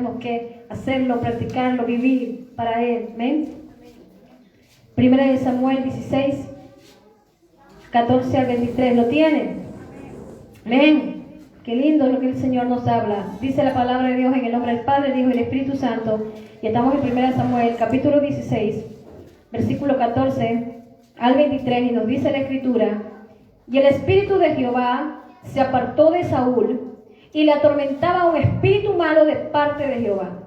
tenemos que hacerlo, practicarlo, vivir para Él. Amén. Primera de Samuel 16, 14 al 23. ¿Lo tienen? Amén. Qué lindo lo que el Señor nos habla. Dice la palabra de Dios en el nombre del Padre, del Hijo y del Espíritu Santo. Y estamos en 1 Samuel, capítulo 16, versículo 14 al 23. Y nos dice la Escritura: y el Espíritu de Jehová se apartó de Saúl, y le atormentaba un espíritu malo de parte de Jehová.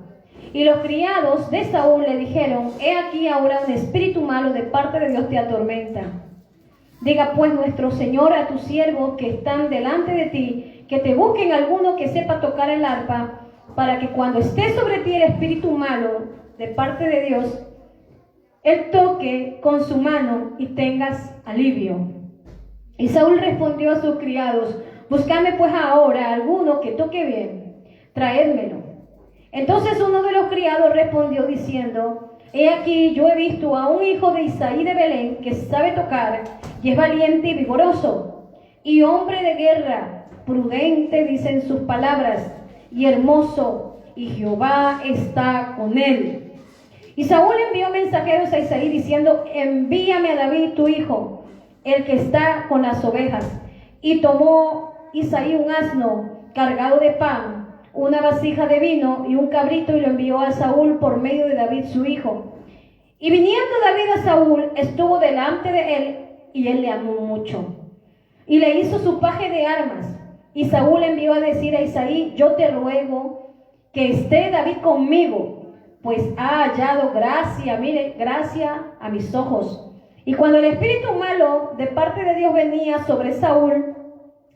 Y los criados de Saúl le dijeron: he aquí ahora un espíritu malo de parte de Dios te atormenta. Diga pues nuestro Señor a tus siervos que están delante de ti, que te busquen alguno que sepa tocar el arpa, para que cuando esté sobre ti el espíritu malo de parte de Dios, él toque con su mano y tengas alivio. Y Saúl respondió a sus criados: buscadme pues ahora alguno que toque bien, traédmelo. Entonces uno de los criados respondió diciendo: he aquí, yo he visto a un hijo de Isaí de Belén que sabe tocar, y es valiente y vigoroso, y hombre de guerra, prudente dicen sus palabras, y hermoso, y Jehová está con él. Y Saúl envió mensajeros a Isaí diciendo: envíame a David tu hijo, el que está con las ovejas. Y tomó Isaí un asno cargado de pan, una vasija de vino y un cabrito, y lo envió a Saúl por medio de David su hijo. Y viniendo David a Saúl, estuvo delante de él, y él le amó mucho, y le hizo su paje de armas. Y Saúl envió a decir a Isaí: yo te ruego que esté David conmigo, pues ha hallado gracia, mire, gracia a mis ojos. Y cuando el espíritu malo de parte de Dios venía sobre Saúl,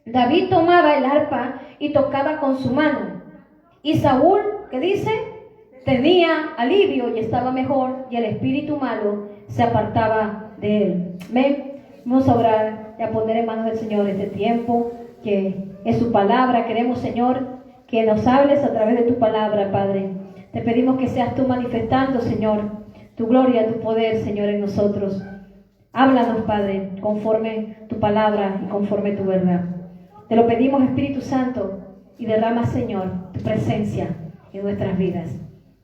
David tomaba el arpa y tocaba con su mano. Y Saúl, ¿qué dice? Tenía alivio y estaba mejor, y el espíritu malo se apartaba de él. Amén. Vamos a orar y a poner en manos del Señor este tiempo, que es su palabra. Queremos, Señor, que nos hables a través de tu palabra, Padre. Te pedimos que seas tú manifestando, Señor, tu gloria, tu poder, Señor, en nosotros. Háblanos, Padre, conforme tu palabra y conforme tu verdad. Te lo pedimos, Espíritu Santo, y derrama, Señor, tu presencia en nuestras vidas.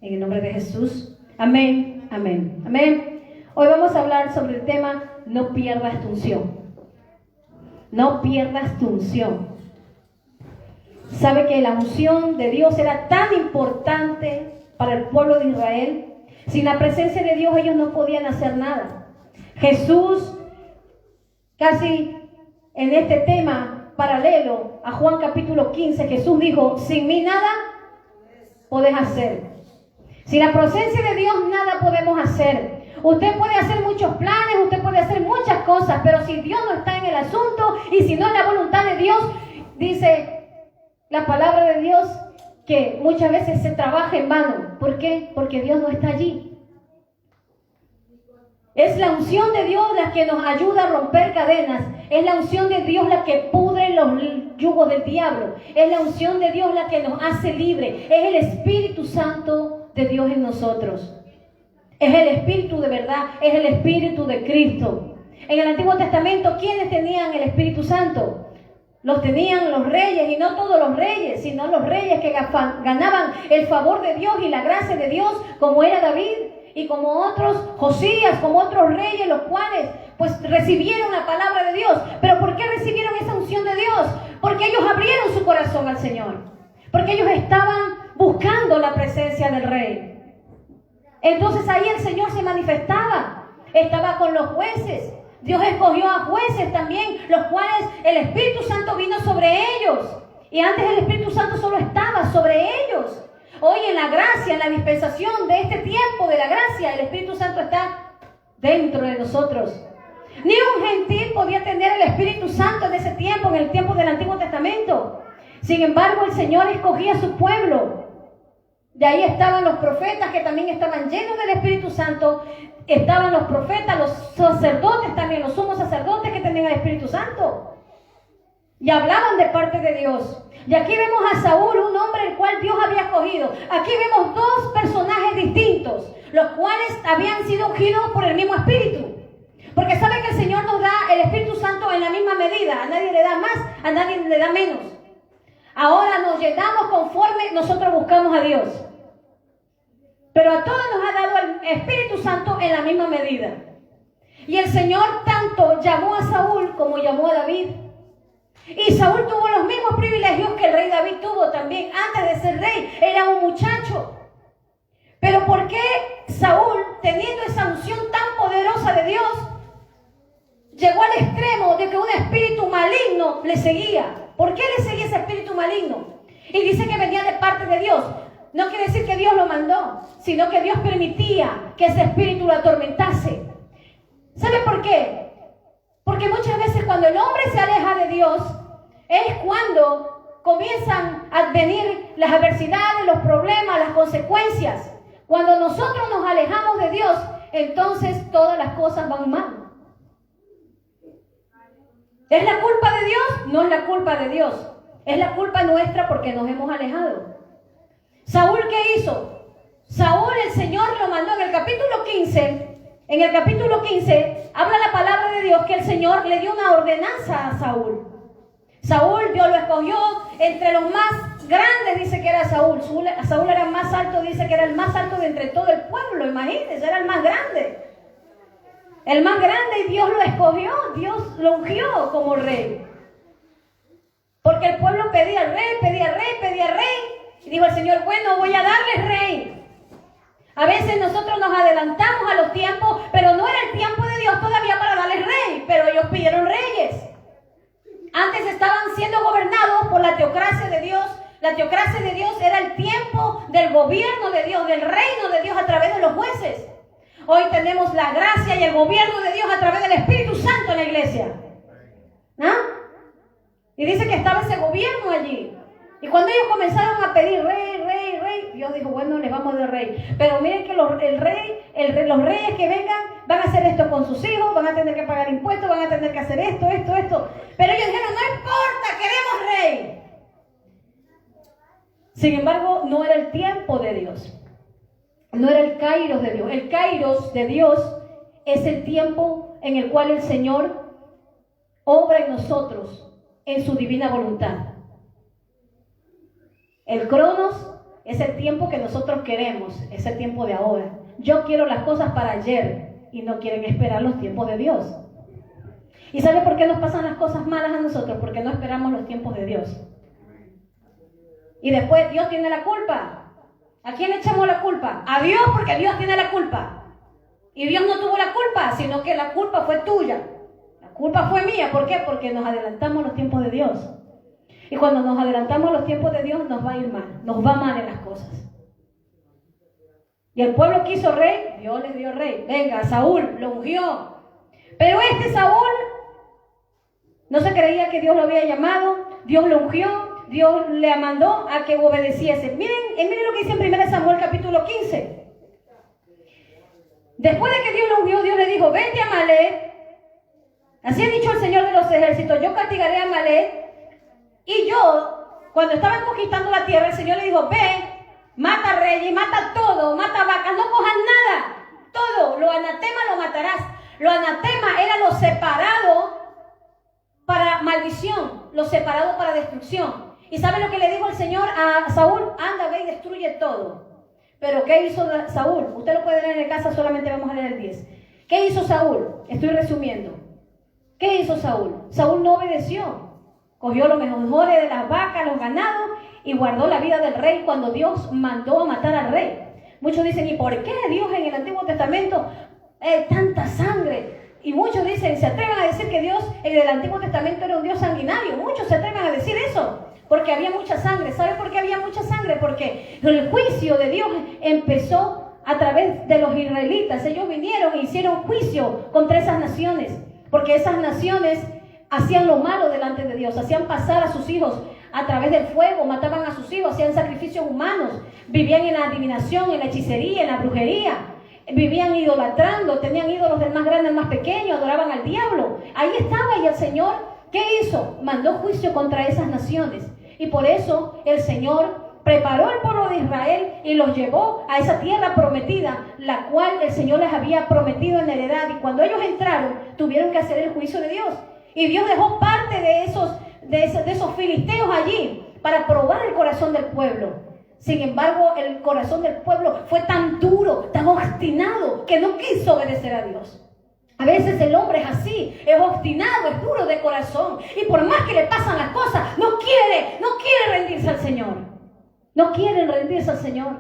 En el nombre de Jesús. Amén, amén, amén. Hoy vamos a hablar sobre el tema: no pierdas tu unción. No pierdas tu unción. ¿Sabe que la unción de Dios era tan importante para el pueblo de Israel? Sin la presencia de Dios ellos no podían hacer nada. Jesús, casi en este tema paralelo a Juan capítulo 15, Jesús dijo: sin mí nada podés hacer. Sin la presencia de Dios nada podemos hacer. Usted puede hacer muchos planes, usted puede hacer muchas cosas, pero si Dios no está en el asunto y si no es la voluntad de Dios, dice la palabra de Dios que muchas veces se trabaja en vano. ¿Por qué? Porque Dios no está allí. Es la unción de Dios la que nos ayuda a romper cadenas. Es la unción de Dios la que pudre los yugos del diablo. Es la unción de Dios la que nos hace libre. Es el Espíritu Santo de Dios en nosotros. Es el Espíritu de verdad, es el Espíritu de Cristo. En el Antiguo Testamento, ¿quiénes tenían el Espíritu Santo? Los tenían los reyes, y no todos los reyes, sino los reyes que ganaban el favor de Dios y la gracia de Dios, como era David y como otros, Josías, como otros reyes, los cuales pues recibieron la palabra de Dios. ¿Pero por qué recibieron esa unción de Dios? Porque ellos abrieron su corazón al Señor, porque ellos estaban buscando la presencia del Rey. Entonces ahí el Señor se manifestaba, estaba con los jueces. Dios escogió a jueces también, los cuales el Espíritu Santo vino sobre ellos. Y antes el Espíritu Santo solo estaba sobre ellos. Hoy en la gracia, en la dispensación de este tiempo de la gracia, el Espíritu Santo está dentro de nosotros. Ni un gentil podía tener el Espíritu Santo en ese tiempo, en el tiempo del Antiguo Testamento. Sin embargo, el Señor escogía a su pueblo. De ahí estaban los profetas, que también estaban llenos del Espíritu Santo. Estaban los profetas, los sacerdotes también, los sumos sacerdotes que tenían el Espíritu Santo. Y hablaban de parte de Dios. Y aquí vemos a Saúl, un hombre el cual Dios había escogido. Aquí vemos dos personajes distintos, los cuales habían sido ungidos por el mismo Espíritu. Porque sabe que el Señor nos da el Espíritu Santo en la misma medida. A nadie le da más, a nadie le da menos. Ahora nos llenamos conforme nosotros buscamos a Dios. Pero a todos nos ha dado el Espíritu Santo en la misma medida. Y el Señor tanto llamó a Saúl como llamó a David. Y Saúl tuvo los mismos privilegios que el rey David tuvo también. Antes de ser rey, era un muchacho. Pero ¿por qué Saúl, teniendo esa unción tan poderosa de Dios, llegó al extremo de que un espíritu maligno le seguía? ¿Por qué le seguía ese espíritu maligno? Y dice que venía de parte de Dios. No quiere decir que Dios lo mandó, sino que Dios permitía que ese espíritu lo atormentase. ¿Sabe por qué? Porque muchas veces cuando el hombre se aleja de Dios, es cuando comienzan a venir las adversidades, los problemas, las consecuencias. Cuando nosotros nos alejamos de Dios, entonces todas las cosas van mal. ¿Es la culpa de Dios? No es la culpa de Dios. Es la culpa nuestra porque nos hemos alejado. ¿Saúl qué hizo? Saúl, el Señor lo mandó en el capítulo 15. En el capítulo 15 habla la palabra de Dios que el Señor le dio una ordenanza a Saúl. Saúl, Dios lo escogió entre los más grandes, dice que era Saúl. Saúl era el más alto, dice que era el más alto de entre todo el pueblo. Imagínense, era el más grande. El más grande, y Dios lo escogió, Dios lo ungió como rey. Porque el pueblo pedía al rey, pedía al rey, pedía al rey. Y dijo el Señor, bueno, voy a darles rey. A veces nosotros nos adelantamos a los tiempos, pero no era el tiempo de Dios todavía para darles rey, pero ellos pidieron reyes. Antes estaban siendo gobernados por la teocracia de Dios. La teocracia de Dios era el tiempo del gobierno de Dios, del reino de Dios a través de los jueces. Hoy tenemos la gracia y el gobierno de Dios a través del Espíritu Santo en la iglesia. ¿Ah? Y dice que estaba ese gobierno allí. Y cuando ellos comenzaron a pedir rey, rey, rey, Dios dijo, bueno, les vamos a dar rey. Pero miren que los reyes que vengan van a hacer esto con sus hijos, van a tener que pagar impuestos, van a tener que hacer esto. Pero ellos dijeron, no importa, queremos rey. Sin embargo, no era el tiempo de Dios. No era el kairos de Dios. El kairos de Dios es el tiempo en el cual el Señor obra en nosotros en su divina voluntad. El cronos es el tiempo que nosotros queremos, es el tiempo de ahora. Yo quiero las cosas para ayer y no quieren esperar los tiempos de Dios. ¿Y sabe por qué nos pasan las cosas malas a nosotros? Porque no esperamos los tiempos de Dios. Y después Dios tiene la culpa. ¿A quién le echamos la culpa? A Dios, porque Dios tiene la culpa. Y Dios no tuvo la culpa, sino que la culpa fue tuya. La culpa fue mía. ¿Por qué? Porque nos adelantamos a los tiempos de Dios. Y cuando nos adelantamos a los tiempos de Dios, nos va a ir mal. Nos va mal en las cosas. Y el pueblo quiso rey, Dios les dio rey. Venga, Saúl lo ungió. Pero este Saúl no se creía que Dios lo había llamado. Dios lo ungió. Dios le mandó a que obedeciese. Miren lo que dice en 1 Samuel capítulo 15. Después de que Dios lo ungió, Dios le dijo, vente a Amalek. Así ha dicho el Señor de los ejércitos, yo castigaré a Amalek. Y yo, cuando estaban conquistando la tierra, el Señor le dijo, ve, mata reyes, mata todo, mata vacas, no cojas nada, todo, lo anatema lo matarás. Lo anatema era lo separado para maldición, lo separado para destrucción. ¿Y sabe lo que le dijo el Señor a Saúl? Anda, ve y destruye todo. Pero ¿qué hizo Saúl? Usted lo puede leer en casa, solamente vamos a leer el 10. ¿Qué hizo Saúl? Estoy resumiendo. ¿Qué hizo Saúl? Saúl no obedeció. Cogió lo mejor de las vacas, los ganados y guardó la vida del rey cuando Dios mandó a matar al rey. Muchos dicen, ¿y por qué Dios en el Antiguo Testamento tanta sangre? Y muchos dicen, se atreven a decir que Dios en el Antiguo Testamento era un Dios sanguinario. Muchos se atreven a decir eso, porque había mucha sangre. ¿Sabe por qué había mucha sangre? Porque el juicio de Dios empezó a través de los israelitas. Ellos vinieron e hicieron juicio contra esas naciones, porque esas naciones hacían lo malo delante de Dios, hacían pasar a sus hijos a través del fuego, mataban a sus hijos, hacían sacrificios humanos, vivían en la adivinación, en la hechicería, en la brujería, vivían idolatrando, tenían ídolos del más grande al más pequeño, adoraban al diablo. Ahí estaba, y el Señor, ¿qué hizo? Mandó juicio contra esas naciones. Y por eso el Señor preparó el pueblo de Israel y los llevó a esa tierra prometida, la cual el Señor les había prometido en heredad. Y cuando ellos entraron, tuvieron que hacer el juicio de Dios. Y Dios dejó parte de esos filisteos allí para probar el corazón del pueblo. Sin embargo, el corazón del pueblo fue tan duro, tan obstinado, que no quiso obedecer a Dios. A veces el hombre es así, es obstinado, es duro de corazón. Y por más que le pasan las cosas, no quiere rendirse al Señor. No quieren rendirse al Señor.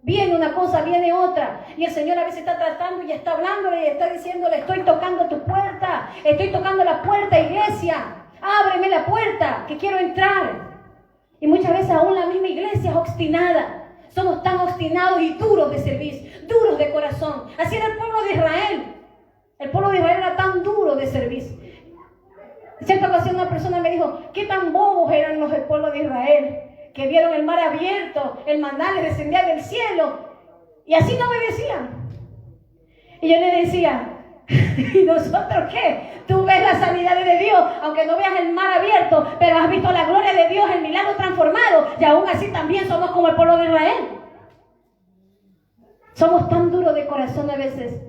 Viene una cosa, viene otra. Y el Señor a veces está tratando y está hablándole y está diciéndole: estoy tocando tu puerta, estoy tocando la puerta, iglesia. Ábreme la puerta, que quiero entrar. Y muchas veces aún la misma iglesia es obstinada. Somos tan obstinados y duros de servicio, duros de corazón. Así era el pueblo de Israel. El pueblo de Israel era tan duro de servicio. En cierta ocasión una persona me dijo: ¿qué tan bobos eran los del pueblo de Israel? Que vieron el mar abierto, el maná les descendía del cielo y así no obedecían. Y yo le decía: ¿y nosotros qué? Tú ves las sanidades de Dios, aunque no veas el mar abierto, pero has visto la gloria de Dios, el milagro transformado, y aún así también somos como el pueblo de Israel. Somos tan duros de corazón a veces,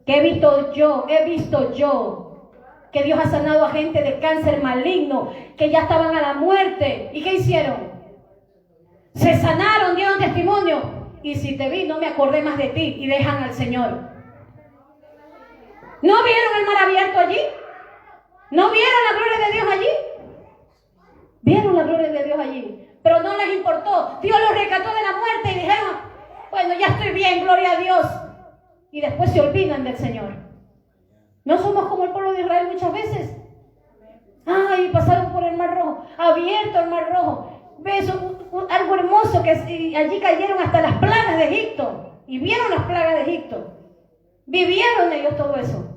que he visto yo, que Dios ha sanado a gente de cáncer maligno, que ya estaban a la muerte. ¿Y qué hicieron? Se sanaron, dieron testimonio. Y si te vi, no me acordé más de ti, y dejan al Señor. ¿No vieron el mar abierto allí? ¿No vieron la gloria de Dios allí? Vieron la gloria de Dios allí, pero no les importó. Dios los rescató de la muerte y dijeron: bueno, ya estoy bien, gloria a Dios. Y después se olvidan del Señor. ¿No somos como el pueblo de Israel muchas veces? Ay, pasaron por el Mar Rojo, abierto el Mar Rojo. Ves algo hermoso, que allí cayeron hasta las plagas de Egipto. Y vieron las plagas de Egipto. Vivieron ellos todo eso.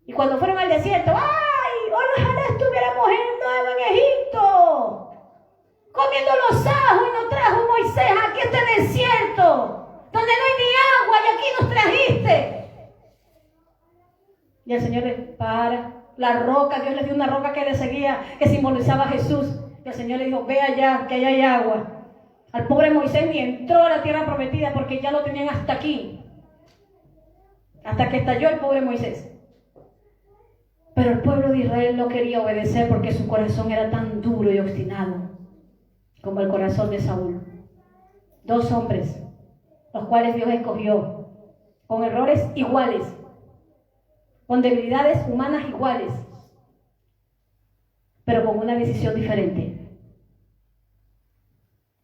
Y cuando fueron al desierto: ¡ay! Ojalá estuviéramos en Egipto, comiendo los ajos, y nos trajo Moisés aquí a este desierto, donde no hay ni agua, y aquí nos trajiste. Y el Señor les para. La roca, Dios les dio una roca que le seguía, que simbolizaba a Jesús. Y el Señor le dijo: ve allá, que allá hay agua. Al pobre Moisés ni entró a la tierra prometida, porque ya lo tenían hasta aquí. Hasta que estalló el pobre Moisés. Pero el pueblo de Israel no quería obedecer, porque su corazón era tan duro y obstinado como el corazón de Saúl. Dos hombres, los cuales Dios escogió, con errores iguales, con debilidades humanas iguales, pero con una decisión diferente.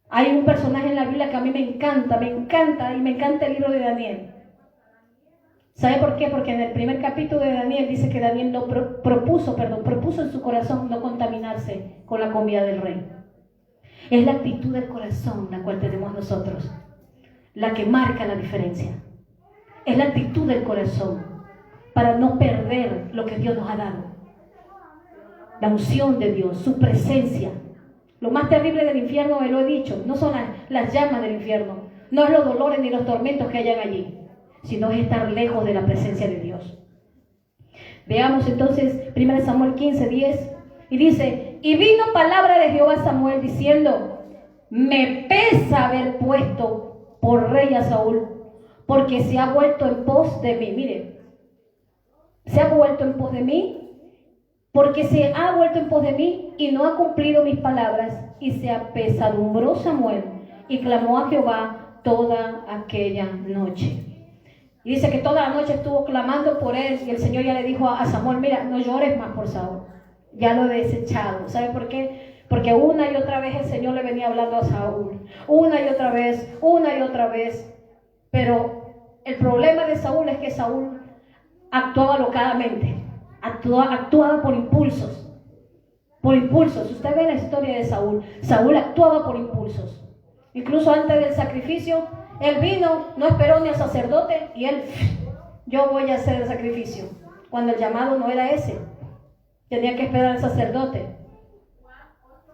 Hay un personaje en la Biblia que a mí me encanta, y me encanta el libro de Daniel. ¿Sabe por qué? Porque en el primer capítulo de Daniel dice que Daniel propuso en su corazón no contaminarse con la comida del rey. Es la actitud del corazón la cual tenemos nosotros, la que marca la diferencia. Es la actitud del corazón para no perder lo que Dios nos ha dado. La unción de Dios, su presencia. Lo más terrible del infierno, me lo he dicho, no son las llamas del infierno, no es los dolores ni los tormentos que hayan allí, sino es estar lejos de la presencia de Dios. Veamos entonces 1 Samuel 15:10, y dice: y vino palabra de Jehová a Samuel diciendo: me pesa haber puesto por rey a Saúl, porque se ha vuelto en pos de mí. Mire, se ha vuelto en pos de mí, porque se ha vuelto en pos de mí y no ha cumplido mis palabras. Y se apesadumbró Samuel y clamó a Jehová toda aquella noche. Y dice que toda la noche estuvo clamando por él, y el Señor ya le dijo a Samuel: mira, no llores más por Saúl, ya lo he desechado. ¿Sabe por qué? Porque una y otra vez el Señor le venía hablando a Saúl, una y otra vez. Pero el problema de Saúl es que Saúl actuaba alocadamente, actuaba por impulsos. Usted ve la historia de Saúl actuaba por impulsos. Incluso antes del sacrificio, él vino, no esperó ni al sacerdote, y él: yo voy a hacer el sacrificio, cuando el llamado no era ese. Tenía que esperar al sacerdote.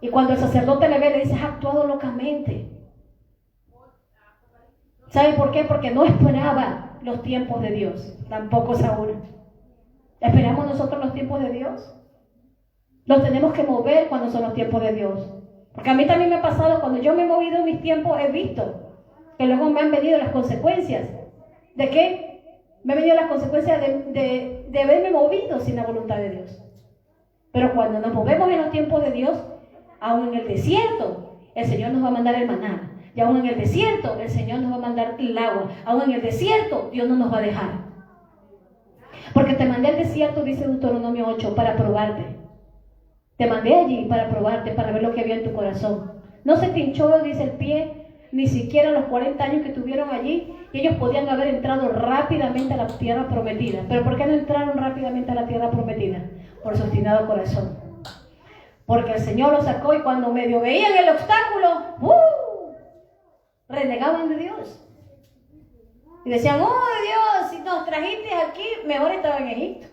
Y cuando el sacerdote le ve, le dice: has actuado locamente. ¿Sabe por qué? Porque no esperaba los tiempos de Dios. Tampoco Saúl. ¿Esperamos nosotros los tiempos de Dios? Los tenemos que mover cuando son los tiempos de Dios. Porque a mí también me ha pasado, cuando yo me he movido en mis tiempos, he visto que luego me han venido las consecuencias. ¿De qué? Me han venido las consecuencias de haberme movido sin la voluntad de Dios. Pero cuando nos movemos en los tiempos de Dios, aún en el desierto, el Señor nos va a mandar el maná. Y aún en el desierto, el Señor nos va a mandar el agua. Aún en el desierto, Dios no nos va a dejar. Porque te mandé al desierto, dice Deuteronomio 8, para probarte. Te mandé allí para probarte, para ver lo que había en tu corazón. No se te hinchó, dice el pie, ni siquiera los 40 años que estuvieron allí, y ellos podían haber entrado rápidamente a la tierra prometida. ¿Pero por qué no entraron rápidamente a la tierra prometida? Por su obstinado corazón. Porque el Señor los sacó y cuando medio veían el obstáculo, renegaban de Dios. Y decían, oh Dios, si nos trajiste aquí, mejor estaba en Egipto.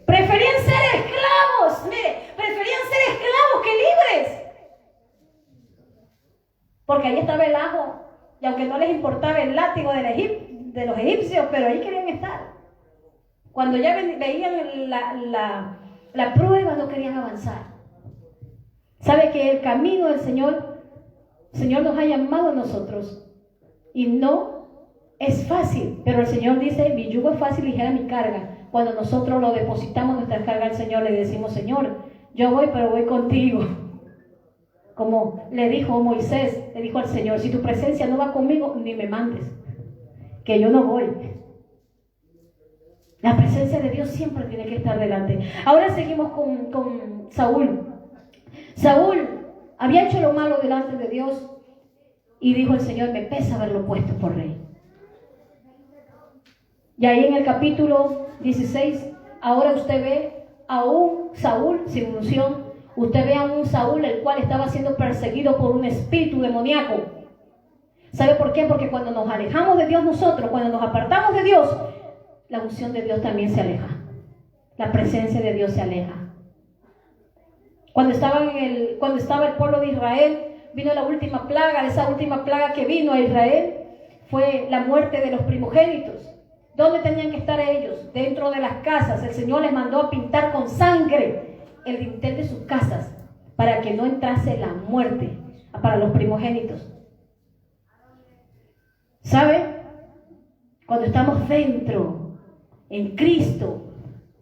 Preferían ser esclavos, mire, preferían ser esclavos que libres. Porque ahí estaba el ajo, y aunque no les importaba el látigo de los egipcios, pero ahí querían estar. Cuando ya veían la prueba, no querían avanzar. ¿Sabe que el camino del Señor nos ha llamado a nosotros? Y no es fácil, pero el Señor dice, mi yugo es fácil y ligera mi carga. Cuando nosotros lo depositamos nuestra carga al Señor, le decimos, Señor, yo voy, pero voy contigo. Como le dijo Moisés, le dijo al Señor, si tu presencia no va conmigo, ni me mandes, que yo no voy. La presencia de Dios siempre tiene que estar delante. Ahora seguimos con Saúl. Saúl había hecho lo malo delante de Dios y dijo el Señor, me pesa haberlo puesto por rey. Y ahí en el capítulo 16, ahora usted ve a un Saúl sin unción. Usted ve a un Saúl el cual estaba siendo perseguido por un espíritu demoníaco. ¿Sabe por qué? Porque cuando nos alejamos de Dios nosotros, cuando nos apartamos de Dios, la unción de Dios también se aleja. La presencia de Dios se aleja. Cuando estaba el pueblo de Israel, vino la última plaga. Esa última plaga que vino a Israel fue la muerte de los primogénitos. ¿Dónde tenían que estar ellos? Dentro de las casas. El Señor les mandó a pintar con sangre el dintel de sus casas para que no entrase la muerte para los primogénitos. ¿Sabe? Cuando estamos dentro, en Cristo,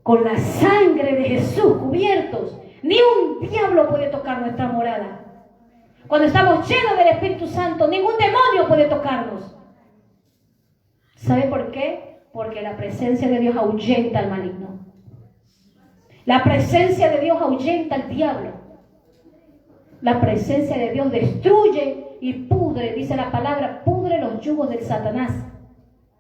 con la sangre de Jesús cubiertos, ni un diablo puede tocar nuestra morada. Cuando estamos llenos del Espíritu Santo, ningún demonio puede tocarnos. ¿Sabe por qué? Porque la presencia de Dios ahuyenta al maligno. La presencia de Dios ahuyenta al diablo. La presencia de Dios destruye y pudre, dice la palabra, pudre los yugos del Satanás.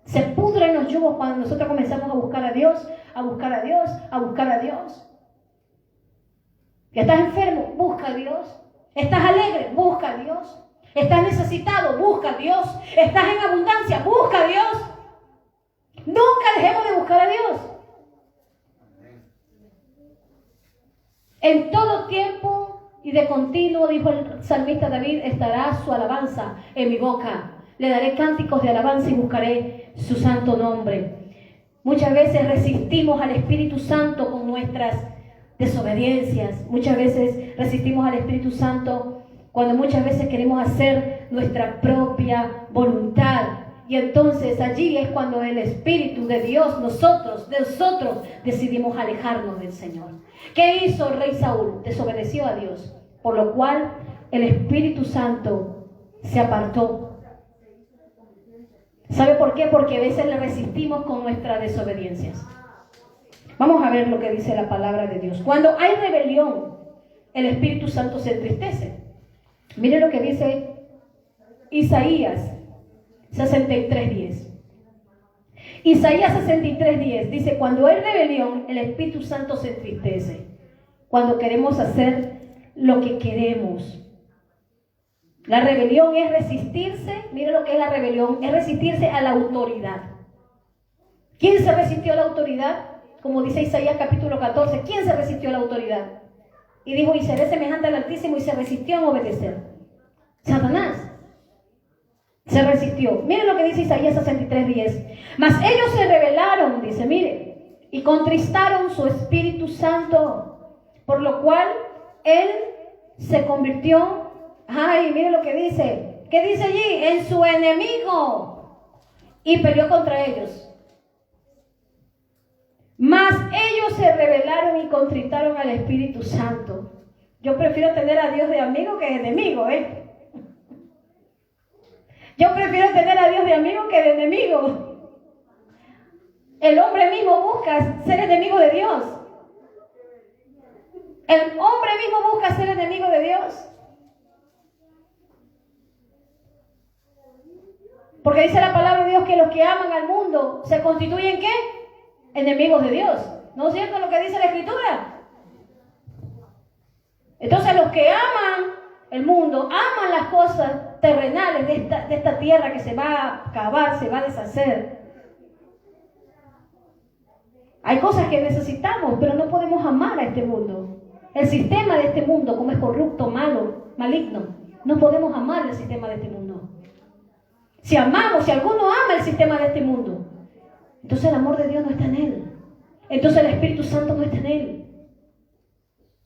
Se pudren los yugos cuando nosotros comenzamos a buscar a Dios, a buscar a Dios, a buscar a Dios. ¿Que estás enfermo? Busca a Dios. ¿Estás alegre? Busca a Dios. ¿Estás necesitado? Busca a Dios. ¿Estás en abundancia? Busca a Dios. Nunca dejemos de buscar a Dios. En todo tiempo y de continuo, dijo el salmista David, estará su alabanza en mi boca. Le daré cánticos de alabanza y buscaré su santo nombre. Muchas veces resistimos al Espíritu Santo con nuestras desobediencias. Muchas veces resistimos al Espíritu Santo cuando muchas veces queremos hacer nuestra propia voluntad. Y entonces allí es cuando el Espíritu de Dios, nosotros decidimos alejarnos del Señor. ¿Qué hizo el rey Saúl? Desobedeció a Dios, por lo cual el Espíritu Santo se apartó. ¿Sabe por qué? Porque a veces le resistimos con nuestras desobediencias. Vamos a ver lo que dice la palabra de Dios. Cuando hay rebelión, el Espíritu Santo se entristece. Mire lo que dice Isaías 63:10. Isaías 63:10 dice, cuando hay rebelión, el Espíritu Santo se entristece. Cuando queremos hacer lo que queremos. La rebelión es resistirse, mire lo que es la rebelión, es resistirse a la autoridad. ¿Quién se resistió a la autoridad? Como dice Isaías capítulo 14, ¿quién se resistió a la autoridad? Y dijo, y seré semejante al Altísimo, y se resistió a obedecer. Satanás se resistió. Mire lo que dice Isaías 63:10. Mas ellos se rebelaron, dice, mire, y contristaron su Espíritu Santo, por lo cual él se convirtió, ay, mire lo que dice, ¿qué dice allí? En su enemigo, y peleó contra ellos. Mas ellos se rebelaron y contristaron al Espíritu Santo, Yo prefiero tener a Dios de amigo que de enemigo, ¿eh? Yo prefiero tener a Dios de amigo que de enemigo. El hombre mismo busca ser enemigo de Dios. El hombre mismo busca ser enemigo de Dios. Porque dice la palabra de Dios que los que aman al mundo se constituyen ¿qué? Enemigos de Dios. ¿No es cierto lo que dice la Escritura? Entonces los que aman el mundo, aman las cosas terrenales de esta tierra que se va a acabar, se va a deshacer. Hay cosas que necesitamos, pero no podemos amar a este mundo. El sistema de este mundo, como es corrupto, malo, maligno, no podemos amar el sistema de este mundo. Si alguno ama el sistema de este mundo, entonces el amor de Dios no está en él. Entonces el Espíritu Santo no está en él.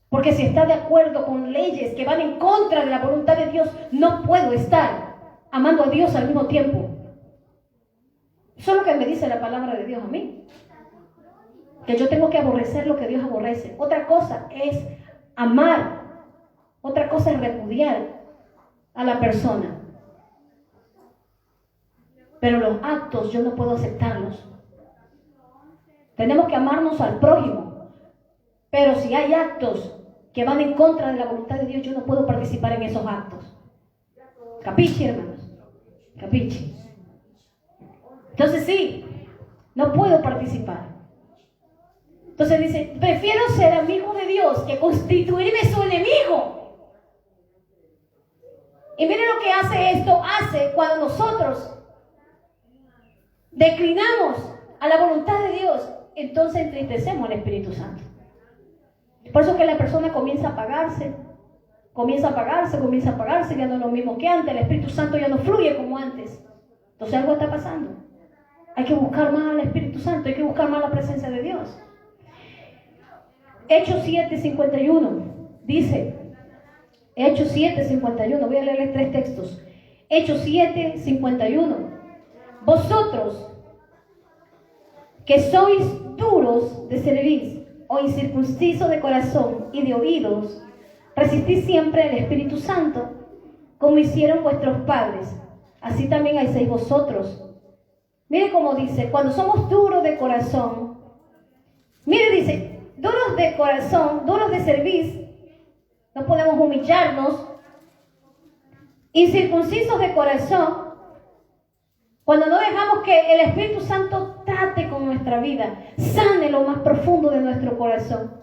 Porque si está de acuerdo con leyes que van en contra de la voluntad de Dios, no puedo estar amando a Dios al mismo tiempo. Eso es lo que me dice la palabra de Dios a mí. Que yo tengo que aborrecer lo que Dios aborrece. Otra cosa es amar. Otra cosa es repudiar a la persona. Pero los actos yo no puedo aceptarlos. Tenemos que amarnos al prójimo. Pero si hay actos que van en contra de la voluntad de Dios, yo no puedo participar en esos actos. ¿Capichi, hermanos? ¿Capichi? Entonces sí, no puedo participar. Entonces dice, prefiero ser amigo de Dios que constituirme su enemigo. Y miren lo que hace cuando nosotros declinamos a la voluntad de Dios, entonces entristecemos al Espíritu Santo. Por eso que la persona comienza a apagarse, ya no es lo mismo que antes, el Espíritu Santo ya no fluye como antes. Entonces algo está pasando. Hay que buscar más al Espíritu Santo, hay que buscar más la presencia de Dios. Hechos 7:51 dice, Hechos 7:51, voy a leerles 3 textos. Hechos 7:51. Vosotros que sois duros de cerviz o incircuncisos de corazón y de oídos, resistid siempre al Espíritu Santo, como hicieron vuestros padres, así también hacéis vosotros. Mire cómo dice, cuando somos duros de corazón, mire dice, duros de corazón, duros de cerviz, no podemos humillarnos, incircuncisos de corazón, cuando no dejamos que el Espíritu Santo trate con nuestra vida, sane lo más profundo de nuestro corazón.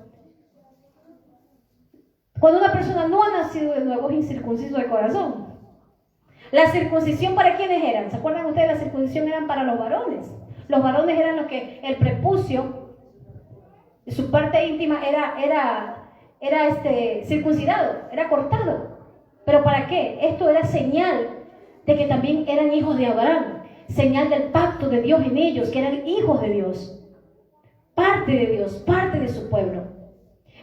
Cuando una persona no ha nacido de nuevo es incircunciso de corazón. La circuncisión, ¿para quiénes eran? ¿Se acuerdan ustedes? La circuncisión eran para los varones. Los varones eran los que el prepucio, su parte íntima era circuncidado, era cortado. ¿Pero para qué? Esto era señal de que también eran hijos de Abraham, señal del pacto de Dios en ellos, que eran hijos de Dios, parte de Dios, parte de su pueblo.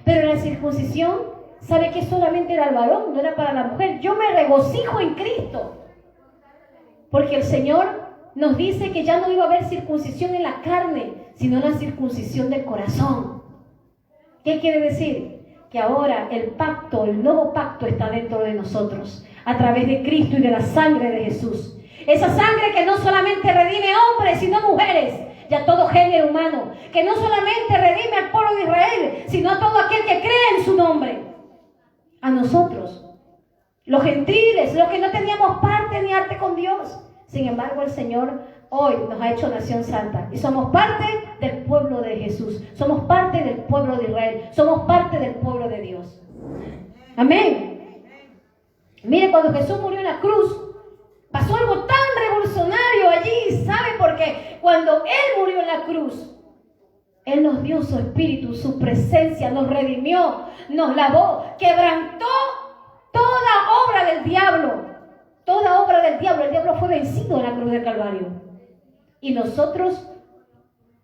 Pero la circuncisión, ¿sabe que solamente era el varón? No era para la mujer. Yo me regocijo en Cristo, porque el Señor nos dice que ya no iba a haber circuncisión en la carne, sino la circuncisión del corazón. ¿Qué quiere decir? Que ahora el pacto, el nuevo pacto está dentro de nosotros, a través de Cristo y de la sangre de Jesús. Esa sangre que no solamente redime hombres, sino mujeres, y a todo género humano, que no solamente redime al pueblo de Israel, sino a todo aquel que cree en su nombre. A nosotros, los gentiles, los que no teníamos parte ni arte con Dios. Sin embargo, el Señor hoy nos ha hecho nación santa y somos parte del pueblo de Jesús, somos parte del pueblo de Israel, somos parte del pueblo de Dios. Amén. Mire, cuando Jesús murió en la cruz, pasó algo tan revolucionario allí. ¿Sabe por qué? Cuando Él murió en la cruz, Él nos dio su espíritu, su presencia, nos redimió, nos lavó, quebrantó toda obra del diablo. Toda obra del diablo. El diablo fue vencido en la cruz del Calvario. Y nosotros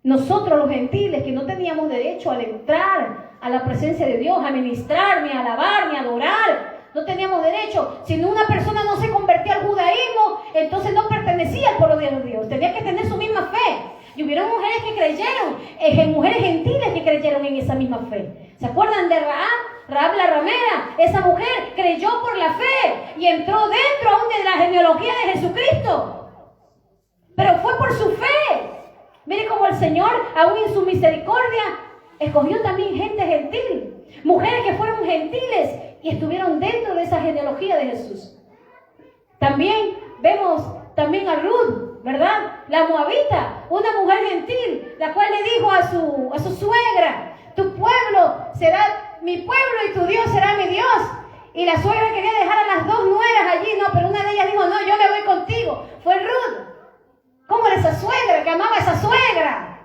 los gentiles, que no teníamos derecho al entrar a la presencia de Dios, a ministrar, ni a alabar, ni a adorar, no teníamos derecho. Si una persona no se convertía al judaísmo, entonces no pertenecía al pueblo de Dios. Tenía que tener su misma fe. Y hubieron mujeres que creyeron, mujeres gentiles que creyeron en esa misma fe. ¿Se acuerdan de Rahab? Rahab la ramera. Esa mujer creyó por la fe y entró dentro aún de la genealogía de Jesucristo. Pero fue por su fe. Mire cómo el Señor, aún en su misericordia, escogió también gente gentil. Mujeres que fueron gentiles y estuvieron dentro de esa genealogía de Jesús. También vemos también a Ruth, ¿verdad? La moabita, una mujer gentil, la cual le dijo a su suegra: tu pueblo será mi pueblo y tu Dios será mi Dios. Y la suegra quería dejar a las dos nueras allí, no, pero una de ellas dijo: no, yo me voy contigo. Fue Ruth. ¿Cómo era esa suegra? Que amaba a esa suegra.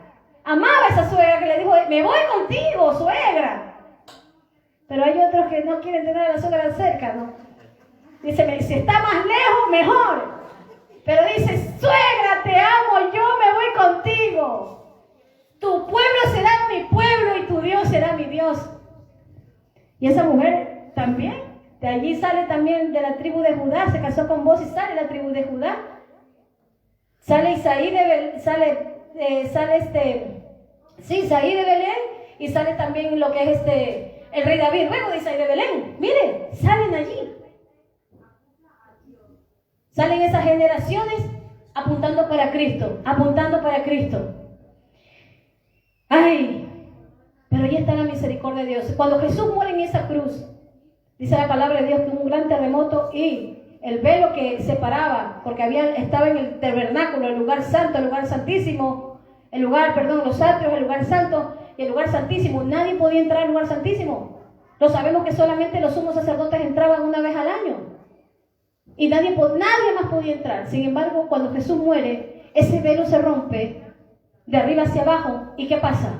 Amaba a esa suegra que le dijo: me voy contigo, suegra. Pero hay otros que no quieren tener a la suegra cerca, ¿no? Dice: si está más lejos, mejor. Pero dice: suegra, te amo, yo me voy contigo. Tu pueblo será mi pueblo y tu Dios será mi Dios. Y esa mujer también, de allí sale también de la tribu de Judá, se casó con vos y sale la tribu de Judá. Sale Isaí Isaí de Belén, y sale también lo que es el rey David, luego de Isaí de Belén. Miren, salen allí. Salen esas generaciones apuntando para Cristo, apuntando para Cristo. Ay, pero ahí está la misericordia de Dios. Cuando Jesús muere en esa cruz, dice la palabra de Dios que hubo un gran terremoto y el velo que separaba, porque estaba en el tabernáculo, el lugar santo, el lugar santísimo, los atrios, el lugar santo y el lugar santísimo. Nadie podía entrar al lugar santísimo. Lo sabemos que solamente los sumos sacerdotes entraban una vez al año. Y nadie más podía entrar. Sin embargo, cuando Jesús muere, ese velo se rompe de arriba hacia abajo. ¿Y qué pasa?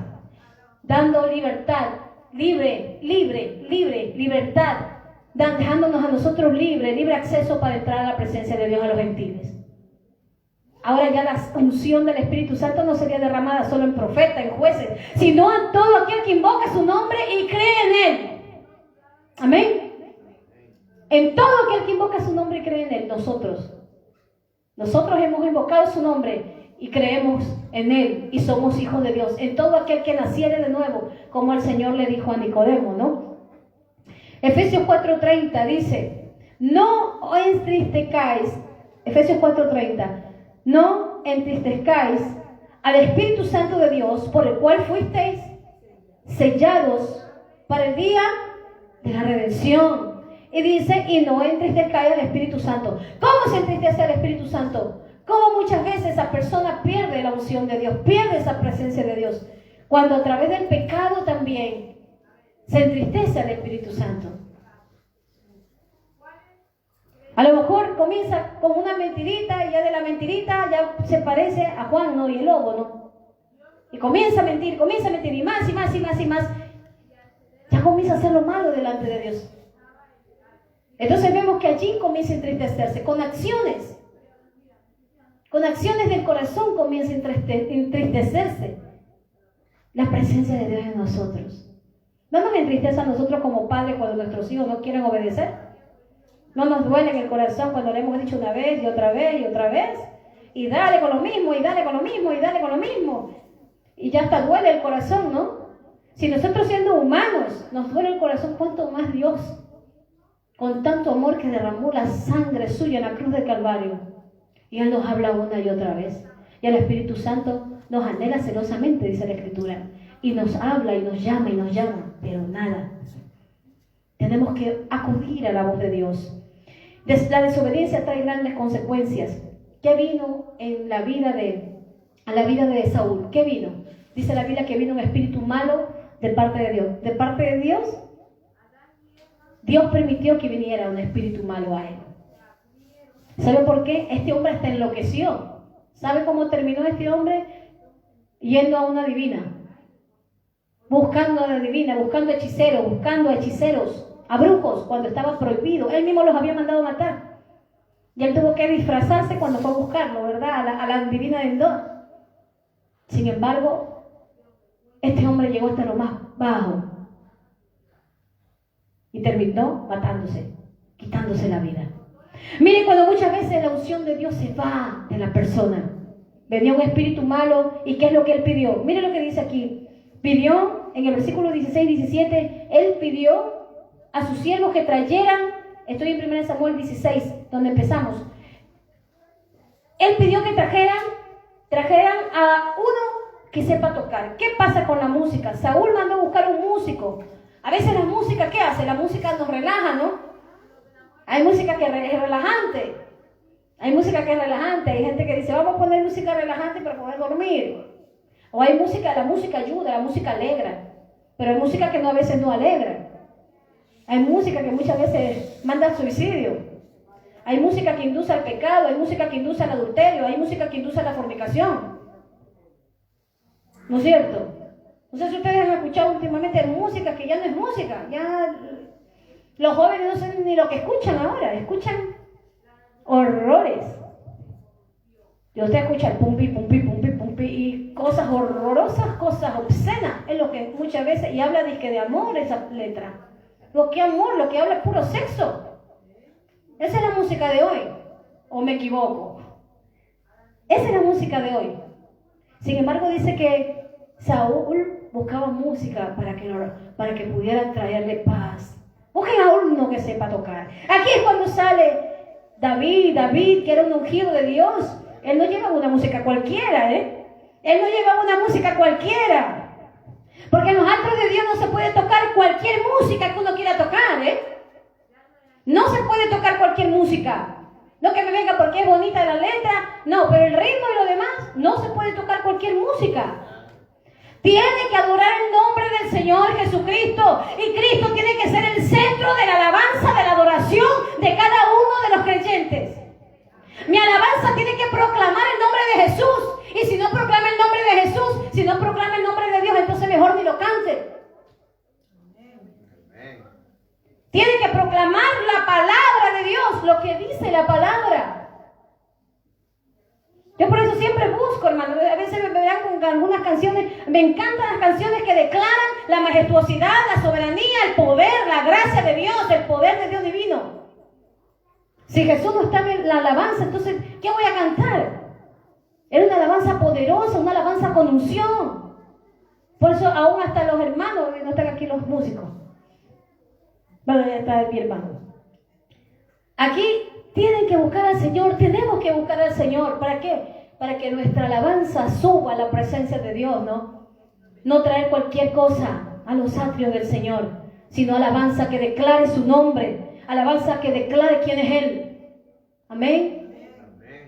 Dando libertad, libertad, dejándonos a nosotros libre acceso para entrar a la presencia de Dios a los gentiles. Ahora ya la unción del Espíritu Santo no sería derramada solo en profetas, en jueces, sino en todo aquel que invoca su nombre y cree en Él. Amén. En todo aquel que invoca su nombre y cree en Él. Nosotros hemos invocado su nombre y creemos en Él y somos hijos de Dios. En todo aquel que naciere de nuevo, como el Señor le dijo a Nicodemo, ¿no? Efesios 4:30 dice: no entristezcáis, Efesios 4:30, no entristezcáis al Espíritu Santo de Dios, por el cual fuisteis sellados para el día de la redención. Y dice: y no entristezcáis al Espíritu Santo. ¿Cómo se entristece al Espíritu Santo? ¿Cómo muchas veces esa persona pierde la unción de Dios, pierde esa presencia de Dios? Cuando a través del pecado también se entristece al Espíritu Santo. A lo mejor comienza con una mentirita y ya de la mentirita ya se parece a Juan, ¿no? Y el lobo, ¿no? Y comienza a mentir y más y más y más y más. Ya comienza a hacer lo malo delante de Dios. Entonces vemos que allí comienza a entristecerse con acciones del corazón comienza a entristecerse la presencia de Dios en nosotros. ¿No nos entristece a nosotros como padres cuando nuestros hijos no quieren obedecer? ¿No nos duele en el corazón cuando le hemos dicho una vez y otra vez y otra vez? Y dale con lo mismo, y dale con lo mismo, y dale con lo mismo. Y ya hasta duele el corazón, ¿no? Si nosotros siendo humanos nos duele el corazón, ¿cuánto más Dios? Con tanto amor que derramó la sangre suya en la cruz del Calvario. Y Él nos habla una y otra vez. Y el Espíritu Santo nos anhela celosamente, dice la Escritura. Y nos habla y nos llama, pero nada. Tenemos que acudir a la voz de Dios. La desobediencia trae grandes consecuencias. ¿Qué vino en la vida de Saúl? ¿Qué vino? Dice la Biblia que vino un espíritu malo de parte de Dios. ¿De parte de Dios? Dios permitió que viniera un espíritu malo a él. ¿Sabe por qué? Este hombre hasta enloqueció. ¿Sabe cómo terminó este hombre? Yendo a una divina. Buscando a la divina, buscando hechiceros, a brujos, cuando estaba prohibido. Él mismo los había mandado matar. Y él tuvo que disfrazarse cuando fue a buscarlo, ¿verdad? A la divina de Endor. Sin embargo, este hombre llegó hasta lo más bajo. Y terminó matándose, quitándose la vida. Miren, cuando muchas veces la unción de Dios se va de la persona. Venía un espíritu malo, ¿y qué es lo que él pidió? Miren lo que dice aquí. Pidió en el versículo 16 y 17, él pidió a sus siervos que trajeran, estoy en 1 Samuel 16, donde empezamos. Él pidió que trajeran a uno que sepa tocar. ¿Qué pasa con la música? Saúl mandó a buscar un músico. A veces la música, ¿qué hace? La música nos relaja, ¿no? Hay música que es relajante. Hay música que es relajante. Hay gente que dice, vamos a poner música relajante para poder dormir. O hay música, la música ayuda, la música alegra. Pero hay música que a veces no alegra. Hay música que muchas veces manda al suicidio. Hay música que induce al pecado, hay música que induce al adulterio, hay música que induce a la fornicación. ¿No es cierto? No sé si ustedes han escuchado últimamente música que ya no es música. Ya los jóvenes no saben ni lo que escuchan ahora. Escuchan horrores. Y usted escucha el pumpi, pumpi, pumpi, pumpi y cosas horrorosas, cosas obscenas. Es lo que muchas veces, y habla de amor esa letra. Lo que amor, lo que habla es puro sexo. Esa es la música de hoy. ¿O me equivoco? Esa es la música de hoy. Sin embargo, dice que Saúl buscaba música para que pudiera traerle paz. Busquen a uno que sepa tocar. Aquí es cuando sale David, que era un ungido de Dios. Él no llevaba una música cualquiera, ¿eh? Él no llevaba una música cualquiera. Porque en los altares de Dios no se puede tocar cualquier música que uno quiera tocar, ¿eh? No se puede tocar cualquier música. No que me venga porque es bonita la letra. No, pero el ritmo y lo demás, no se puede tocar cualquier música. Tiene que adorar el nombre del Señor Jesucristo. Y Cristo tiene que ser el centro de la alabanza, de la adoración de cada uno de los creyentes. Mi alabanza tiene que proclamar el nombre de Jesús. Y si no proclama el nombre de Jesús, si no proclama el nombre de Dios, entonces mejor ni lo cante. Tiene que proclamar la palabra de Dios, lo que dice la palabra. Yo por eso siempre busco, hermano. A veces me verán con algunas canciones. Me encantan las canciones que declaran la majestuosidad, la soberanía, el poder, la gracia de Dios, el poder de Dios divino. Si Jesús no está en la alabanza, entonces, ¿qué voy a cantar? Era una alabanza poderosa, una alabanza con unción. Por eso aún hasta los hermanos, no están aquí los músicos. Bueno, ya está de pie, hermano. Aquí tienen que buscar al Señor, tenemos que buscar al Señor. ¿Para qué? Para que nuestra alabanza suba a la presencia de Dios, ¿no? No traer cualquier cosa a los atrios del Señor, sino alabanza que declare su nombre, alabanza que declare quién es Él. Amén.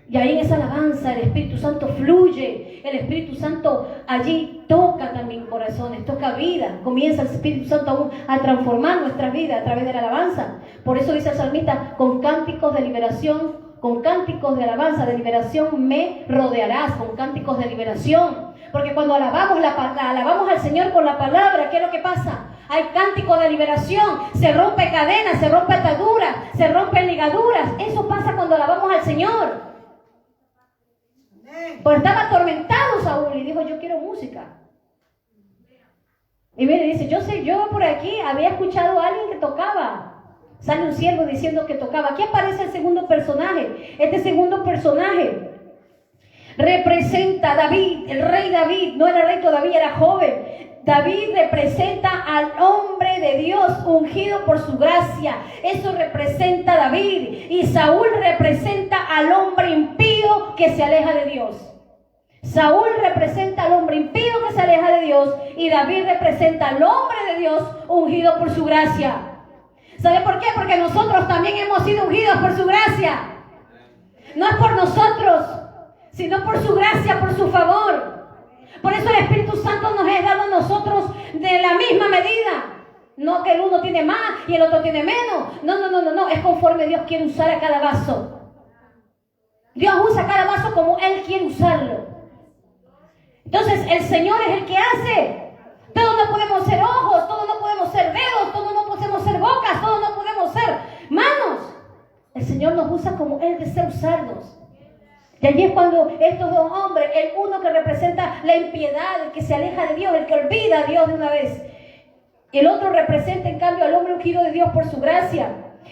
Y ahí en esa alabanza el Espíritu Santo fluye, el Espíritu Santo allí toca también corazones, toca vida, comienza el Espíritu Santo aún a transformar nuestras vidas a través de la alabanza. Por eso dice el salmista, con cánticos de liberación, con cánticos de alabanza, de liberación me rodearás, con cánticos de liberación. Porque cuando alabamos al Señor con la palabra, ¿qué es lo que pasa? Hay cánticos de liberación, se rompe cadenas, se rompe ataduras, se rompen ligaduras. Eso pasa cuando alabamos al Señor. Pues estaba atormentado Saúl y dijo, yo quiero música. Y mire, dice, yo por aquí había escuchado a alguien que tocaba. Sale un siervo diciendo que tocaba. Aquí aparece el segundo personaje. Este segundo personaje representa a David, el rey David. No era rey todavía, era joven. David representa al hombre de Dios ungido por su gracia. Eso representa a David. Y Saúl representa al hombre impío que se aleja de Dios. Saúl representa al hombre impío que se aleja de Dios. Y David representa al hombre de Dios ungido por su gracia. ¿Sabe por qué? Porque nosotros también hemos sido ungidos por su gracia. No es por nosotros, sino por su gracia, por su favor. Por eso el Espíritu Santo nos ha dado a nosotros de la misma medida. No que el uno tiene más y el otro tiene menos. No. Es conforme Dios quiere usar a cada vaso. Dios usa cada vaso como Él quiere usarlo. Entonces el Señor es el que hace. Todos no podemos ser ojos, todos no podemos ser dedos, todos no podemos ser bocas, todos no podemos ser manos. El Señor nos usa como Él desea usarnos. Y allí es cuando estos dos hombres, el uno que representa la impiedad, el que se aleja de Dios, el que olvida a Dios de una vez. El otro representa en cambio al hombre ungido de Dios por su gracia.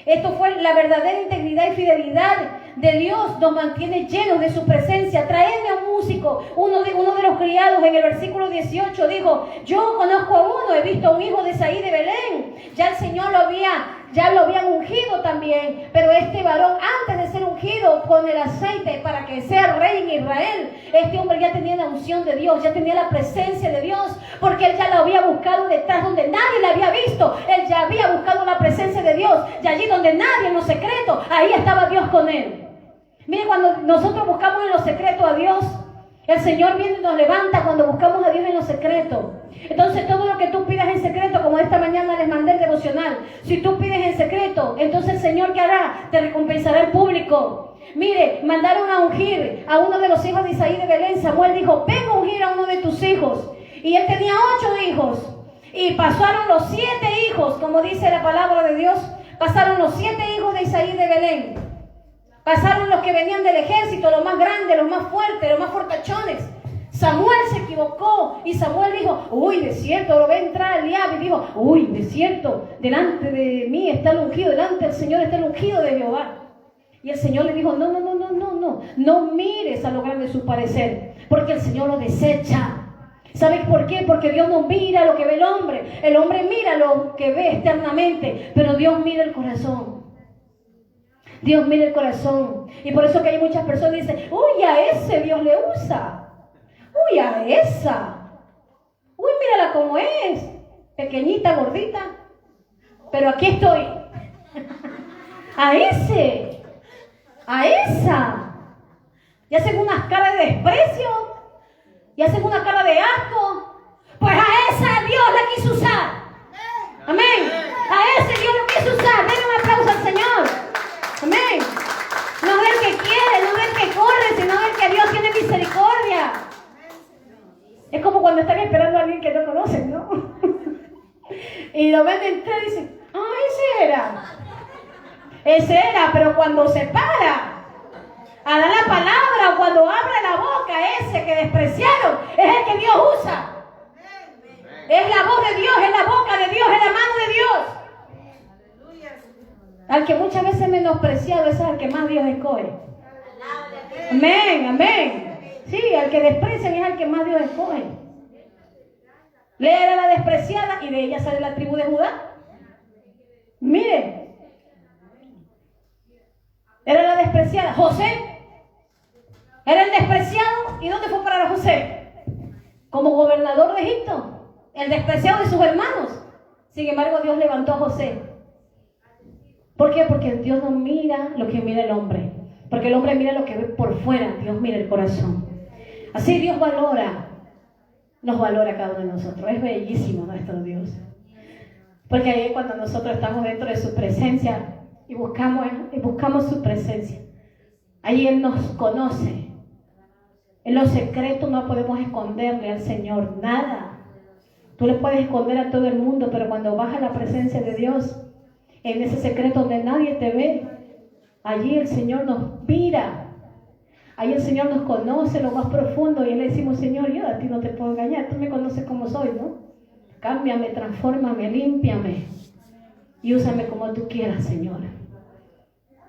Esto fue la verdadera integridad y fidelidad de Dios nos mantiene llenos de su presencia. Traedme a un músico. Uno de los criados en el versículo 18 dijo: yo conozco a uno, he visto a un hijo de Isaí de Belén. Ya el Señor ya lo habían ungido también, pero este varón, antes de ser ungido con el aceite para que sea rey en Israel, este hombre ya tenía la unción de Dios, ya tenía la presencia de Dios, porque él ya lo había buscado detrás donde nadie le había visto. Él ya había buscado la presencia de Dios, y allí donde nadie, en los secretos, ahí estaba Dios con él. Mire, cuando nosotros buscamos en los secretos a Dios, el Señor viene y nos levanta cuando buscamos a Dios en los secretos. Entonces todo lo que tú pidas en secreto, como esta mañana les mandé el devocional, si tú pides en secreto, entonces el Señor, ¿qué hará? Te recompensará en público. Mire, mandaron a ungir a uno de los hijos de Isaí de Belén. Samuel dijo: ven a ungir a uno de tus hijos. Y él tenía 8 hijos. Y pasaron los 7 hijos, como dice la palabra de Dios. Pasaron los 7 hijos de Isaí de Belén. Pasaron los que venían del ejército, los más grandes, los más fuertes, los más fortachones. Samuel se equivocó y Samuel dijo: uy, de cierto, lo ve entrar Eliab, y dijo: uy, de cierto, delante de mí está el ungido, delante del Señor está el ungido de Jehová. Y el Señor le dijo: no mires a lo grande de su parecer, porque el Señor lo desecha. ¿Sabes por qué? Porque Dios no mira lo que ve el hombre mira lo que ve externamente, pero Dios mira el corazón. Dios mira el corazón. Y por eso que hay muchas personas que dicen: uy, a ese Dios le usa. Uy, a esa. Uy, mírala cómo es. Pequeñita, gordita. Pero aquí estoy. A ese. A esa. Y hacen unas caras de desprecio. Y hacen una cara de asco. Pues a esa Dios la quiso usar. Amén. A ese Dios lo quiso usar. Denle un aplauso al Señor. Amén. No del que quiere, no del que corre, sino del que Dios tiene misericordia. Es como cuando están esperando a alguien que no conocen, ¿no? Y lo ven entrar y dicen: ese era, pero cuando se para a dar la palabra, o cuando abre la boca, ese que despreciaron, es el que Dios usa. Es la voz de Dios, es la boca de Dios, es la mano de Dios. Al que muchas veces es menospreciado, ese es al que más Dios escoge. Amén, amén. Sí, al que desprecian es al que más Dios escoge. Lea era la despreciada y de ella sale la tribu de Judá. Mire, era la despreciada. José era el despreciado. ¿Y dónde fue para José? Como gobernador de Egipto, el despreciado de sus hermanos. Sin embargo, Dios levantó a José. ¿Por qué? Porque Dios no mira lo que mira el hombre. Porque el hombre mira lo que ve por fuera. Dios mira el corazón. Así Dios nos valora a cada uno de nosotros. Es bellísimo nuestro Dios. Porque ahí cuando nosotros estamos dentro de su presencia y buscamos su presencia, ahí Él nos conoce. En los secretos no podemos esconderle al Señor nada. Tú le puedes esconder a todo el mundo, pero cuando vas a la presencia de Dios, en ese secreto donde nadie te ve, allí el Señor nos mira. Ahí el Señor nos conoce lo más profundo y le decimos: Señor, yo a ti no te puedo engañar, tú me conoces como soy, ¿no? Cámbiame, transfórmame, límpiame y úsame como tú quieras, Señor.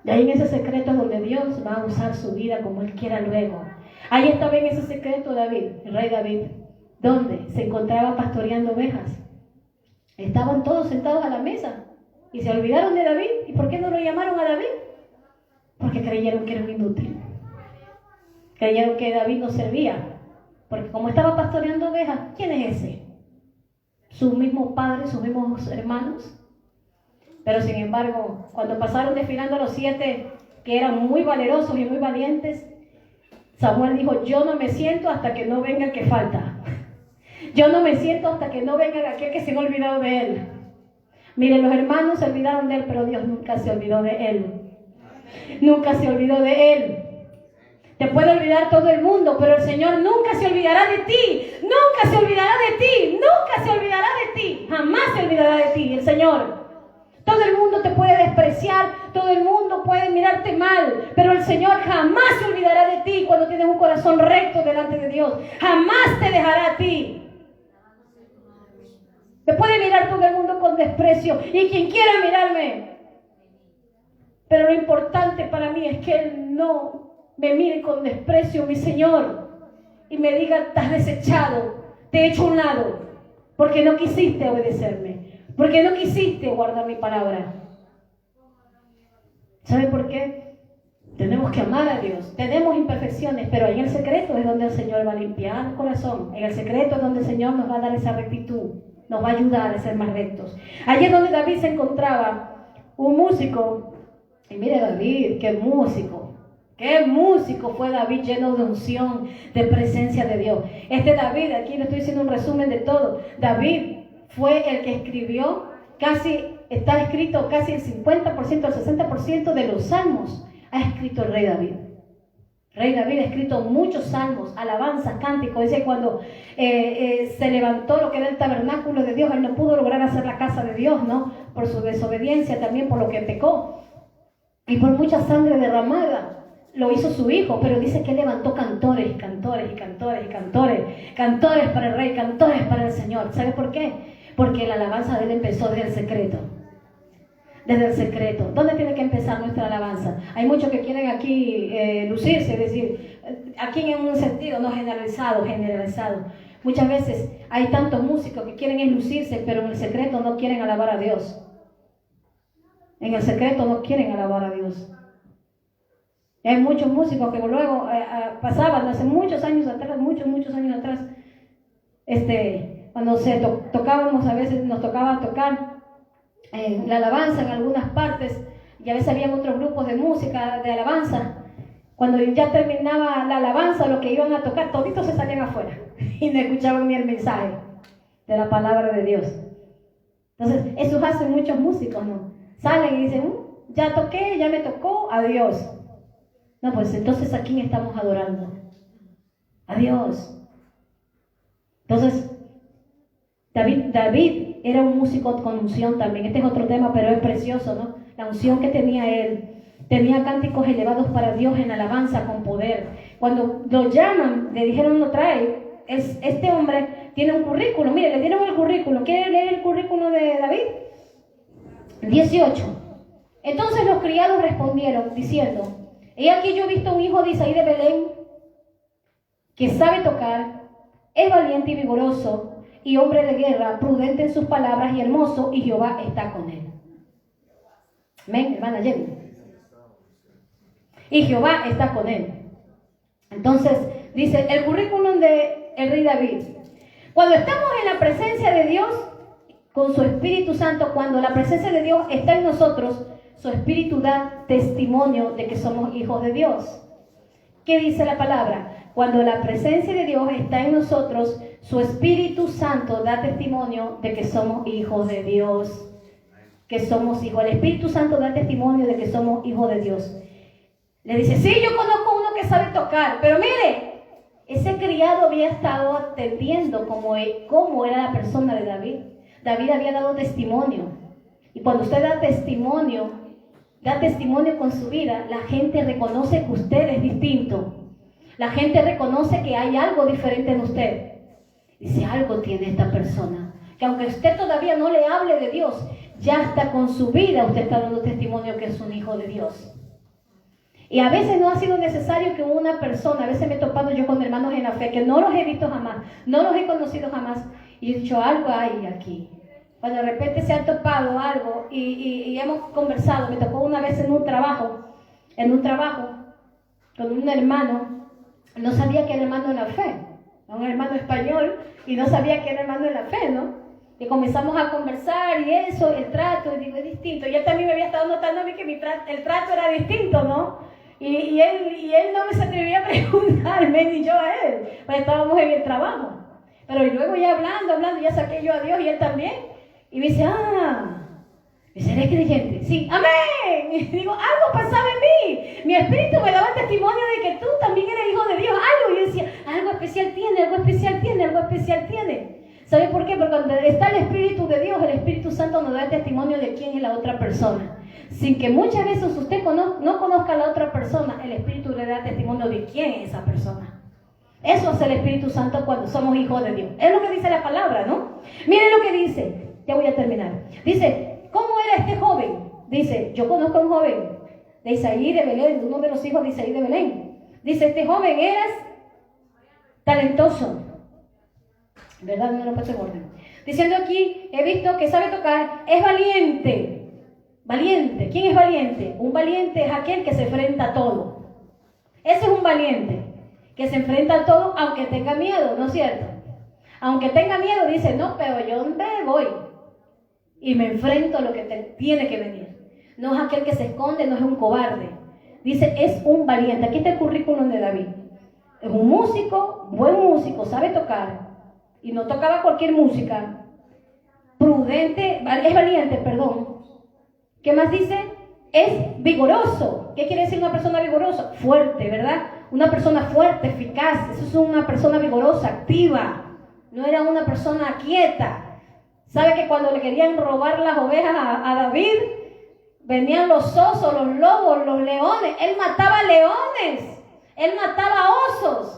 Y ahí en ese secreto es donde Dios va a usar su vida como Él quiera luego. Ahí estaba en ese secreto David, el rey David, donde se encontraba pastoreando ovejas. Estaban todos sentados a la mesa y se olvidaron de David. ¿Y por qué no lo llamaron a David? Porque creyeron que era un inútil. Creyeron que David no servía. Porque como estaba pastoreando ovejas, ¿quién es ese? Sus mismos padres, sus mismos hermanos. Pero sin embargo, cuando pasaron desfilando los 7 que eran muy valerosos y muy valientes, Samuel dijo: yo no me siento hasta que no venga el que falta. Yo no me siento hasta que no venga aquel que se ha olvidado de él. Miren, los hermanos se olvidaron de él, pero Dios nunca se olvidó de él. Nunca se olvidó de él. Te puede olvidar todo el mundo, pero el Señor nunca se olvidará de ti. Nunca se olvidará de ti. Nunca se olvidará de ti. Jamás se olvidará de ti, el Señor. Todo el mundo te puede despreciar, todo el mundo puede mirarte mal, pero el Señor jamás se olvidará de ti cuando tienes un corazón recto delante de Dios. Jamás te dejará a ti. Te puede mirar todo el mundo con desprecio, y quien quiera mirarme Pero lo importante para mí es que Él no me mire con desprecio, mi Señor, y me diga, estás desechado, te he hecho a un lado, porque no quisiste obedecerme, porque no quisiste guardar mi palabra. ¿Sabe por qué? Tenemos que amar a Dios. Tenemos imperfecciones, pero ahí en el secreto es donde el Señor va a limpiar el corazón. En el secreto es donde el Señor nos va a dar esa rectitud, nos va a ayudar a ser más rectos. Allí es donde David se encontraba, un músico. Y mire David, qué músico fue David, lleno de unción, de presencia de Dios. David, aquí le estoy haciendo un resumen de todo. David fue el que escribió, está escrito casi el 50%, el 60% de los salmos. Ha escrito el rey David. Rey David ha escrito muchos salmos, alabanzas, cánticos. Dice cuando se levantó lo que era el tabernáculo de Dios, él no pudo lograr hacer la casa de Dios, ¿no? Por su desobediencia, también por lo que pecó. Y por mucha sangre derramada. Lo hizo su hijo, pero dice que él levantó cantores para el rey, cantores para el Señor. ¿Sabe por qué? Porque la alabanza de él empezó desde el secreto. Desde el secreto. ¿Dónde tiene que empezar nuestra alabanza? Hay muchos que quieren aquí lucirse, es decir, aquí en un sentido no generalizado. Muchas veces hay tantos músicos que quieren lucirse, pero en el secreto no quieren alabar a Dios. En el secreto no quieren alabar a Dios. Y hay muchos músicos que luego pasaban hace muchos años atrás, cuando tocábamos, a veces nos tocaba tocar la alabanza en algunas partes, y a veces había otros grupos de música, de alabanza. Cuando ya terminaba la alabanza, lo que iban a tocar, toditos se salían afuera y no escuchaban ni el mensaje de la palabra de Dios. Entonces, eso hacen muchos músicos, ¿no? Salen y dicen, ya toqué, ya me tocó, adiós. No, pues entonces ¿a quién estamos adorando? A Dios. Entonces, David era un músico con unción también. Este es otro tema, pero es precioso, ¿no? La unción que tenía él. Tenía cánticos elevados para Dios en alabanza con poder. Cuando lo llaman, le dijeron, no trae. Este hombre tiene un currículum. Mire, le dieron el currículum. ¿Quiere leer el currículum de David? 18. Entonces los criados respondieron diciendo, he aquí yo he visto un hijo de Isaí de Belén que sabe tocar, es valiente y vigoroso y hombre de guerra, prudente en sus palabras y hermoso, y Jehová está con él. Amén, hermana Jenny. Y Jehová está con él. Entonces dice el currículum de el rey David. Cuando estamos en la presencia de Dios con su Espíritu Santo, cuando la presencia de Dios está en nosotros, su Espíritu da testimonio de que somos hijos de Dios. ¿Qué dice la palabra? Cuando la presencia de Dios está en nosotros, su Espíritu Santo da testimonio de que somos hijos de Dios. Que somos hijos. El Espíritu Santo da testimonio de que somos hijos de Dios. Le dice, sí, yo conozco uno que sabe tocar, pero mire, ese criado había estado atendiendo cómo era la persona de David. David había dado testimonio. Y cuando usted da testimonio con su vida, la gente reconoce que usted es distinto. La gente reconoce que hay algo diferente en usted. Dice, algo tiene esta persona. Que aunque usted todavía no le hable de Dios, ya hasta con su vida usted está dando testimonio que es un hijo de Dios. Y a veces no ha sido necesario que una persona, a veces me he topado yo con hermanos en la fe, que no los he visto jamás, no los he conocido jamás, y he dicho, algo hay aquí. Cuando de repente se ha topado algo y hemos conversado, me tocó una vez en un trabajo con un hermano, no sabía que era hermano de la fe, un hermano español, y no sabía que era hermano de la fe, ¿no? Y comenzamos a conversar y eso, el trato, y digo, es distinto. Y él también me había estado notando a mí que el trato era distinto, ¿no? Y él no me se atrevía a preguntarme, ni yo a él, pues estábamos en el trabajo. Pero luego ya hablando, ya saqué yo a Dios y él también. Y me dice, ¿eres creyente? Sí, amén. Y digo, algo pasaba en mí. Mi espíritu me daba testimonio de que tú también eres hijo de Dios. Algo. Y yo decía, algo especial tiene. ¿Sabe por qué? Porque cuando está el Espíritu de Dios, el Espíritu Santo nos da testimonio de quién es la otra persona. Sin que muchas veces usted no conozca a la otra persona, el Espíritu le da testimonio de quién es esa persona. Eso hace el Espíritu Santo cuando somos hijos de Dios. Es lo que dice la palabra, ¿no? Miren lo que dice. Ya voy a terminar. Dice, ¿cómo era este joven? Dice, yo conozco a un joven. de Isaí de Belén, uno de los hijos de Isaí de Belén. Dice, este joven eras talentoso. ¿Verdad? No lo he puesto en orden. Diciendo aquí, he visto que sabe tocar, es valiente. Valiente. ¿Quién es valiente? Un valiente es aquel que se enfrenta a todo. Ese es un valiente, que se enfrenta a todo aunque tenga miedo, ¿no es cierto? Aunque tenga miedo, dice, no, pero yo me voy y me enfrento a lo que tiene que venir. No es aquel que se esconde, no es un cobarde. Dice, es un valiente. Aquí está el currículum de David. Es un músico, buen músico, sabe tocar. Y no tocaba cualquier música. Prudente, es valiente, perdón. ¿Qué más dice? Es vigoroso. ¿Qué quiere decir una persona vigorosa? Fuerte, ¿verdad? Una persona fuerte, eficaz. Eso es una persona vigorosa, activa. No era una persona quieta. ¿Sabe que cuando le querían robar las ovejas a David, venían los osos, los lobos, los leones? Él mataba leones. Él mataba osos.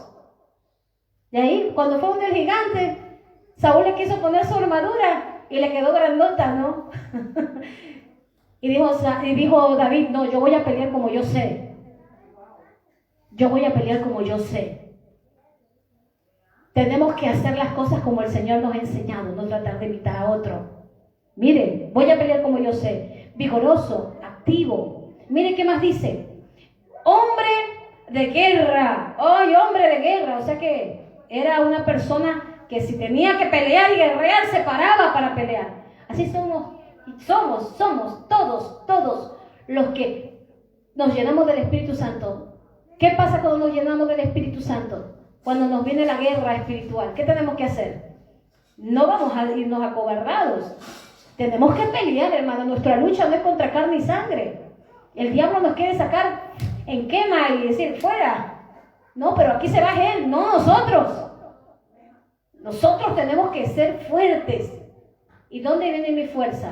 Y ahí, cuando fue un gigante, Saúl le quiso poner su armadura y le quedó grandota, ¿no? y dijo David, no, yo voy a pelear como yo sé. Yo voy a pelear como yo sé. Tenemos que hacer las cosas como el Señor nos ha enseñado, no tratar de imitar a otro. Mire, voy a pelear como yo sé. Vigoroso, activo. Mire qué más dice. Hombre de guerra. ¡Ay, hombre de guerra! O sea que era una persona que si tenía que pelear y guerrear, se paraba para pelear. Así somos todos los que nos llenamos del Espíritu Santo. ¿Qué pasa cuando nos llenamos del Espíritu Santo? Cuando nos viene la guerra espiritual, ¿qué tenemos que hacer? No vamos a irnos acobardados. Tenemos que pelear, hermano. Nuestra lucha no es contra carne y sangre. El diablo nos quiere sacar en quema y decir, fuera. No, pero aquí se va él, no nosotros. Nosotros tenemos que ser fuertes. ¿Y dónde viene mi fuerza?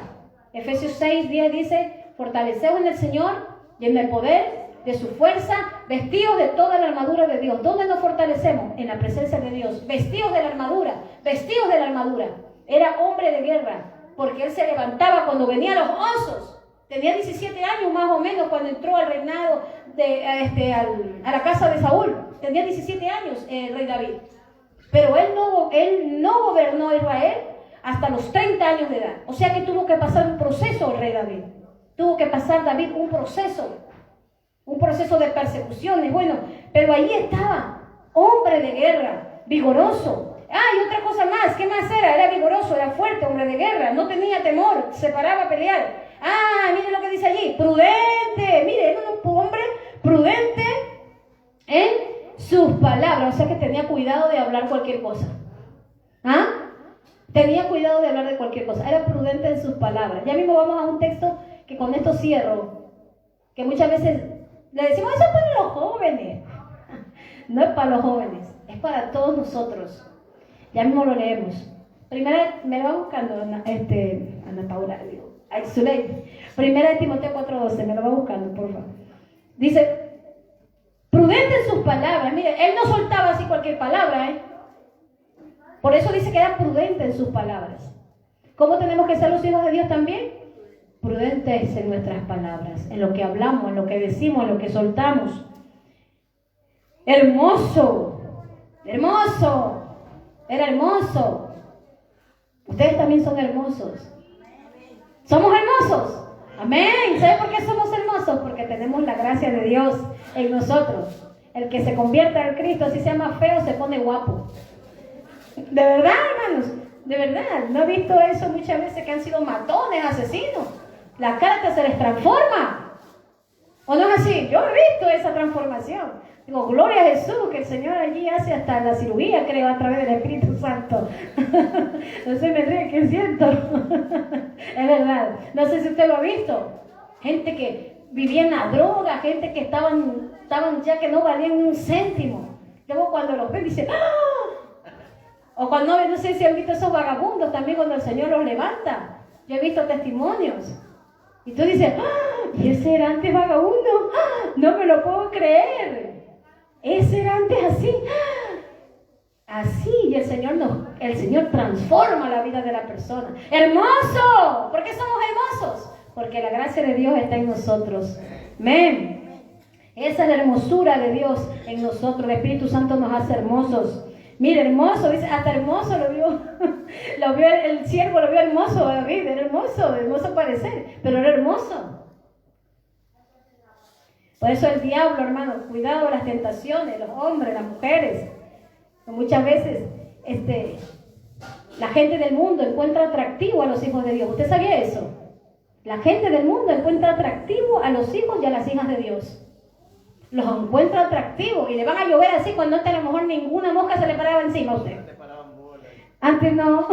Efesios 6:10 dice, fortaleceos en el Señor y en el poder de su fuerza, vestidos de toda la armadura de Dios. ¿Dónde nos fortalecemos? En la presencia de Dios. Vestidos de la armadura, vestidos de la armadura. Era hombre de guerra, porque él se levantaba cuando venían los osos. Tenía 17 años más o menos cuando entró al reinado, a la casa de Saúl. Tenía 17 años el rey David. Pero él no gobernó a Israel hasta los 30 años de edad. O sea que tuvo que pasar un proceso el rey David. Tuvo que pasar David un proceso de persecuciones. Bueno, pero ahí estaba, hombre de guerra, vigoroso. Y otra cosa más, ¿qué más era? Era vigoroso, era fuerte, hombre de guerra, no tenía temor, se paraba a pelear. Mire lo que dice allí, prudente. Mire, era un hombre prudente en sus palabras, o sea que tenía cuidado de hablar cualquier cosa. Tenía cuidado de hablar de cualquier cosa, era prudente en sus palabras. Ya mismo vamos a un texto que con esto cierro, que muchas veces le decimos, eso es para los jóvenes. No es para los jóvenes, es para todos nosotros. Ya mismo lo leemos. Primera, me lo va buscando Ana Paula, Zuley. Primera de Timoteo 4:12, me lo va buscando, por favor. Dice, prudente en sus palabras. Mire, él no soltaba así cualquier palabra, Por eso dice que era prudente en sus palabras. ¿Cómo tenemos que ser los hijos de Dios también? Prudentes en nuestras palabras, en lo que hablamos, en lo que decimos, en lo que soltamos. Hermoso, era hermoso. Ustedes también son hermosos. Somos hermosos. Amén. ¿Saben por qué somos hermosos? Porque tenemos la gracia de Dios en nosotros. El que se convierta en Cristo, así se llama feo, se pone guapo. De verdad, hermanos, de verdad. ¿No he visto eso muchas veces que han sido matones, asesinos? La cara se les transforma. ¿O no es así? Yo he visto esa transformación. Digo, gloria a Jesús, que el Señor allí hace hasta la cirugía, creo, a través del Espíritu Santo. No se me ríe, que siento. Es verdad. No sé si usted lo ha visto. Gente que vivía en la droga, gente que estaban ya que no valían un céntimo. Luego cuando los ven dicen, ¡ah! O cuando, no sé si han visto esos vagabundos también cuando el Señor los levanta. Yo he visto testimonios. Y tú dices, ¿y ese era antes vagabundo? No me lo puedo creer. Ese era antes así. Así, y el Señor transforma la vida de la persona. ¡Hermoso! ¿Por qué somos hermosos? porque la gracia de Dios está en nosotros. Amén. Esa es la hermosura de Dios en nosotros. El Espíritu Santo nos hace hermosos. Mire, hermoso, dice, hasta hermoso lo vio. Lo vio el siervo, lo vio hermoso David, era hermoso parecer, pero era hermoso. Por eso el diablo, hermano, cuidado de las tentaciones, los hombres, las mujeres. Muchas veces la gente del mundo encuentra atractivo a los hijos de Dios. ¿Usted sabía eso? La gente del mundo encuentra atractivo a los hijos y a las hijas de Dios. Los encuentra atractivos y le van a llover así cuando antes a lo mejor ninguna mosca se le paraba encima a usted. Antes no.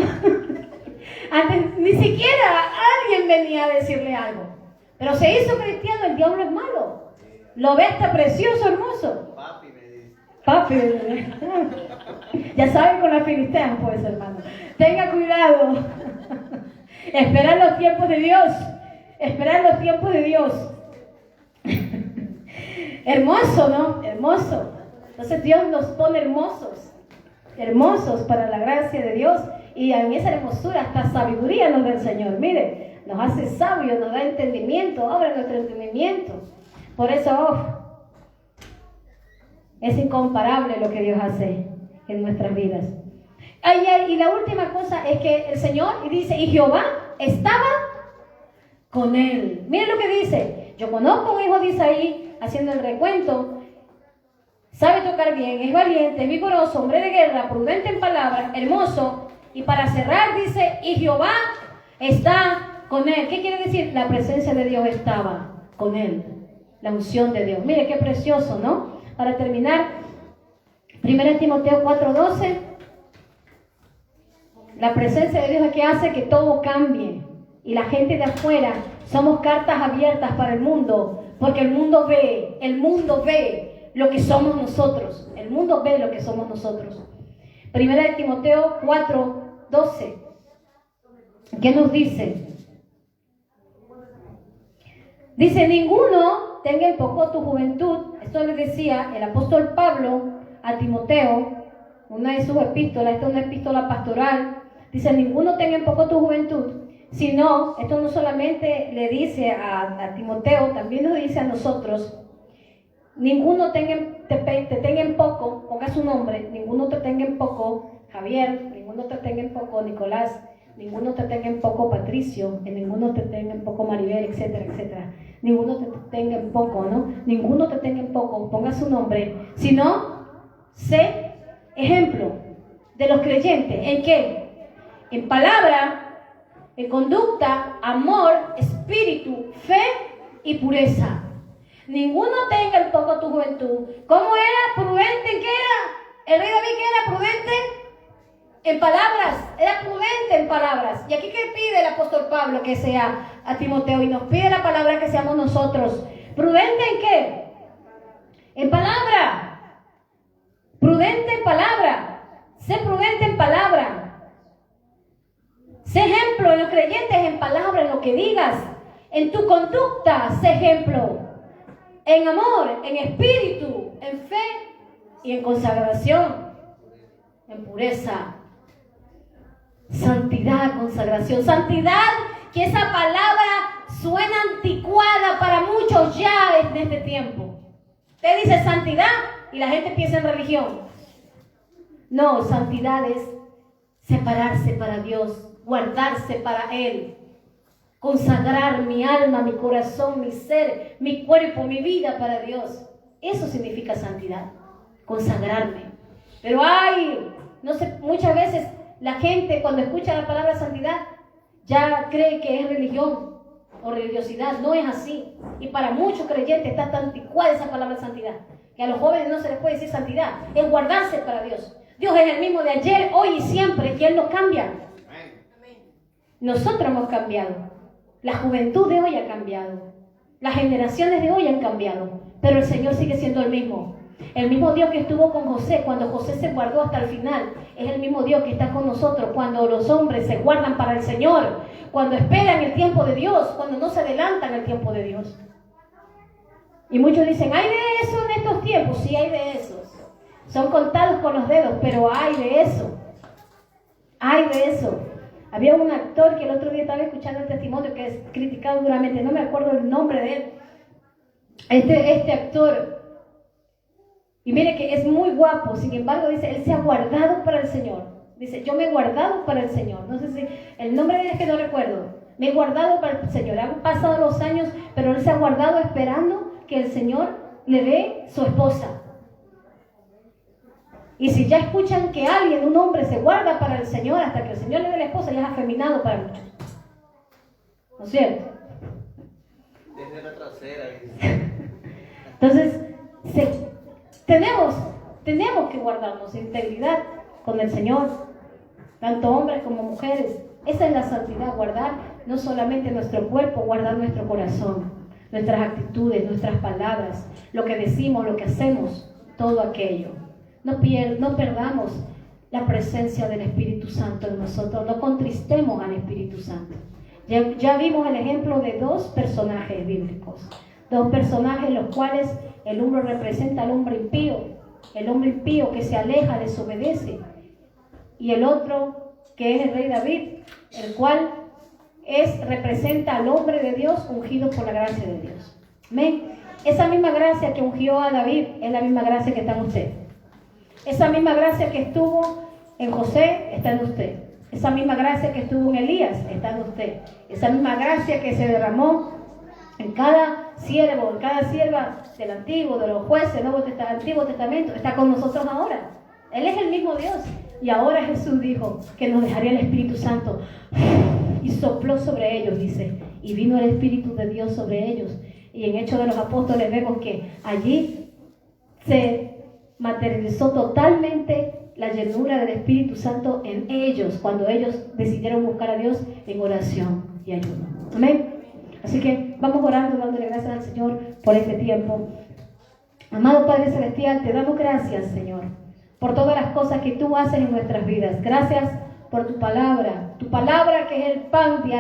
Antes ni siquiera alguien venía a decirle algo. Pero se hizo cristiano, el diablo es malo. Lo ve, está precioso, hermoso. Papi me dice. Papi. Ya saben con las filisteas, pues, hermano. Tenga cuidado. Esperar los tiempos de Dios. Esperar los tiempos de Dios. Hermoso, ¿no? Hermoso. Entonces Dios nos pone hermosos. Hermosos para la gracia de Dios. Y en esa hermosura hasta sabiduría nos da el Señor. Mire, nos hace sabios, nos da entendimiento. Abre nuestro entendimiento. Por eso es incomparable lo que Dios hace en nuestras vidas. Y la última cosa es que el Señor dice, y Jehová estaba con él. Miren lo que dice. Yo conozco un hijo de Isaí, haciendo el recuento, sabe tocar bien, es valiente, es vigoroso, hombre de guerra, prudente en palabras, hermoso. Y para cerrar dice, y Jehová está con él. ¿Qué quiere decir? La presencia de Dios estaba con él. La unción de Dios. Mire qué precioso, ¿no? Para terminar, 1 Timoteo 4:12. La presencia de Dios es que hace que todo cambie. Y la gente de afuera somos cartas abiertas para el mundo. Porque el mundo ve lo que somos nosotros. El mundo ve lo que somos nosotros. 1 Timoteo 4:12. ¿Qué nos dice? Dice, ninguno tenga en poco tu juventud. Esto le decía el apóstol Pablo a Timoteo, una de sus epístolas. Esta es una epístola pastoral. Dice, ninguno tenga en poco tu juventud. Sino, esto no solamente le dice a Timoteo, también nos dice a nosotros. Ninguno te tenga en poco, ponga su nombre, ninguno te tenga en poco Javier, ninguno te tenga en poco Nicolás, ninguno te tenga en poco Patricio, ninguno te tenga en poco Maribel, etcétera, etcétera. Ninguno te tenga en poco, ¿no? Ninguno te tenga en poco, ponga su nombre, sino sé ejemplo de los creyentes. ¿En qué? En palabra, en conducta, amor, espíritu, fe y pureza. Ninguno tenga en poco tu juventud. ¿Cómo era? ¿Prudente en qué era? El rey David, ¿qué era? ¿Prudente? En palabras. Era prudente en palabras. ¿Y aquí qué pide el apóstol Pablo que sea a Timoteo? Y nos pide la palabra que seamos nosotros. ¿Prudente en qué? En palabra. Prudente en palabra. Sé prudente en palabra. Sé ejemplo en los creyentes, en palabra, en lo que digas. En tu conducta, sé ejemplo. En amor, en espíritu, en fe y en consagración. En pureza. Santidad, consagración. Santidad, que esa palabra suena anticuada para muchos ya en este tiempo. Usted dice santidad y la gente piensa en religión. No, santidad es separarse para Dios. Guardarse para Él, consagrar mi alma, mi corazón, mi ser, mi cuerpo, mi vida para Dios. Eso significa santidad, consagrarme. Pero no sé, muchas veces la gente cuando escucha la palabra santidad ya cree que es religión o religiosidad. No es así. Y para muchos creyentes está tan anticuada esa palabra santidad, que a los jóvenes no se les puede decir santidad, es guardarse para Dios. Dios es el mismo de ayer, hoy y siempre, y Él no cambia. Nosotros hemos cambiado. La juventud de hoy ha cambiado. Las generaciones de hoy han cambiado. Pero el Señor sigue siendo el mismo. El mismo Dios que estuvo con José cuando José se guardó hasta el final. Es el mismo Dios que está con nosotros cuando los hombres se guardan para el Señor. Cuando esperan el tiempo de Dios. Cuando no se adelantan el tiempo de Dios. Y muchos dicen, ¿hay de eso en estos tiempos? Sí, hay de esos. Son contados con los dedos, pero hay de eso. Hay de eso. Había un actor que el otro día estaba escuchando el testimonio que es criticado duramente, no me acuerdo el nombre de él. Este actor, y mire que es muy guapo, sin embargo dice, él se ha guardado para el Señor. Dice, yo me he guardado para el Señor. No sé si, el nombre de él es que no recuerdo. Me he guardado para el Señor. Han pasado los años, pero él se ha guardado esperando que el Señor le dé su esposa. Y si ya escuchan que alguien, un hombre, se guarda para el Señor hasta que el Señor le dé la esposa, ya es afeminado para muchos. ¿No es cierto? Desde la trasera. Entonces, tenemos que guardarnos integridad con el Señor, tanto hombres como mujeres. Esa es la santidad, guardar no solamente nuestro cuerpo, guardar nuestro corazón, nuestras actitudes, nuestras palabras, lo que decimos, lo que hacemos, todo aquello. No perdamos la presencia del Espíritu Santo en nosotros, no contristemos al Espíritu Santo. Ya vimos el ejemplo de dos personajes bíblicos, dos personajes los cuales el uno representa al hombre impío que se aleja, desobedece, y el otro que es el rey David, el cual representa al hombre de Dios ungido por la gracia de Dios. Amén. Esa misma gracia que ungió a David es la misma gracia que está en usted. Esa misma gracia que estuvo en José está en usted. Esa misma gracia que estuvo en Elías está en usted. Esa misma gracia que se derramó en cada siervo, en cada sierva del Antiguo, de los jueces, del Antiguo Testamento, está con nosotros ahora. Él es el mismo Dios. Y ahora Jesús dijo que nos dejaría el Espíritu Santo. Y sopló sobre ellos, dice. Y vino el Espíritu de Dios sobre ellos. Y en Hechos de los Apóstoles vemos que allí se materializó totalmente la llenura del Espíritu Santo en ellos, cuando ellos decidieron buscar a Dios en oración y ayuno. Amén. Así que vamos orando, dándole gracias al Señor por este tiempo. Amado Padre Celestial, te damos gracias, Señor, por todas las cosas que tú haces en nuestras vidas. Gracias por tu palabra que es el pan diario.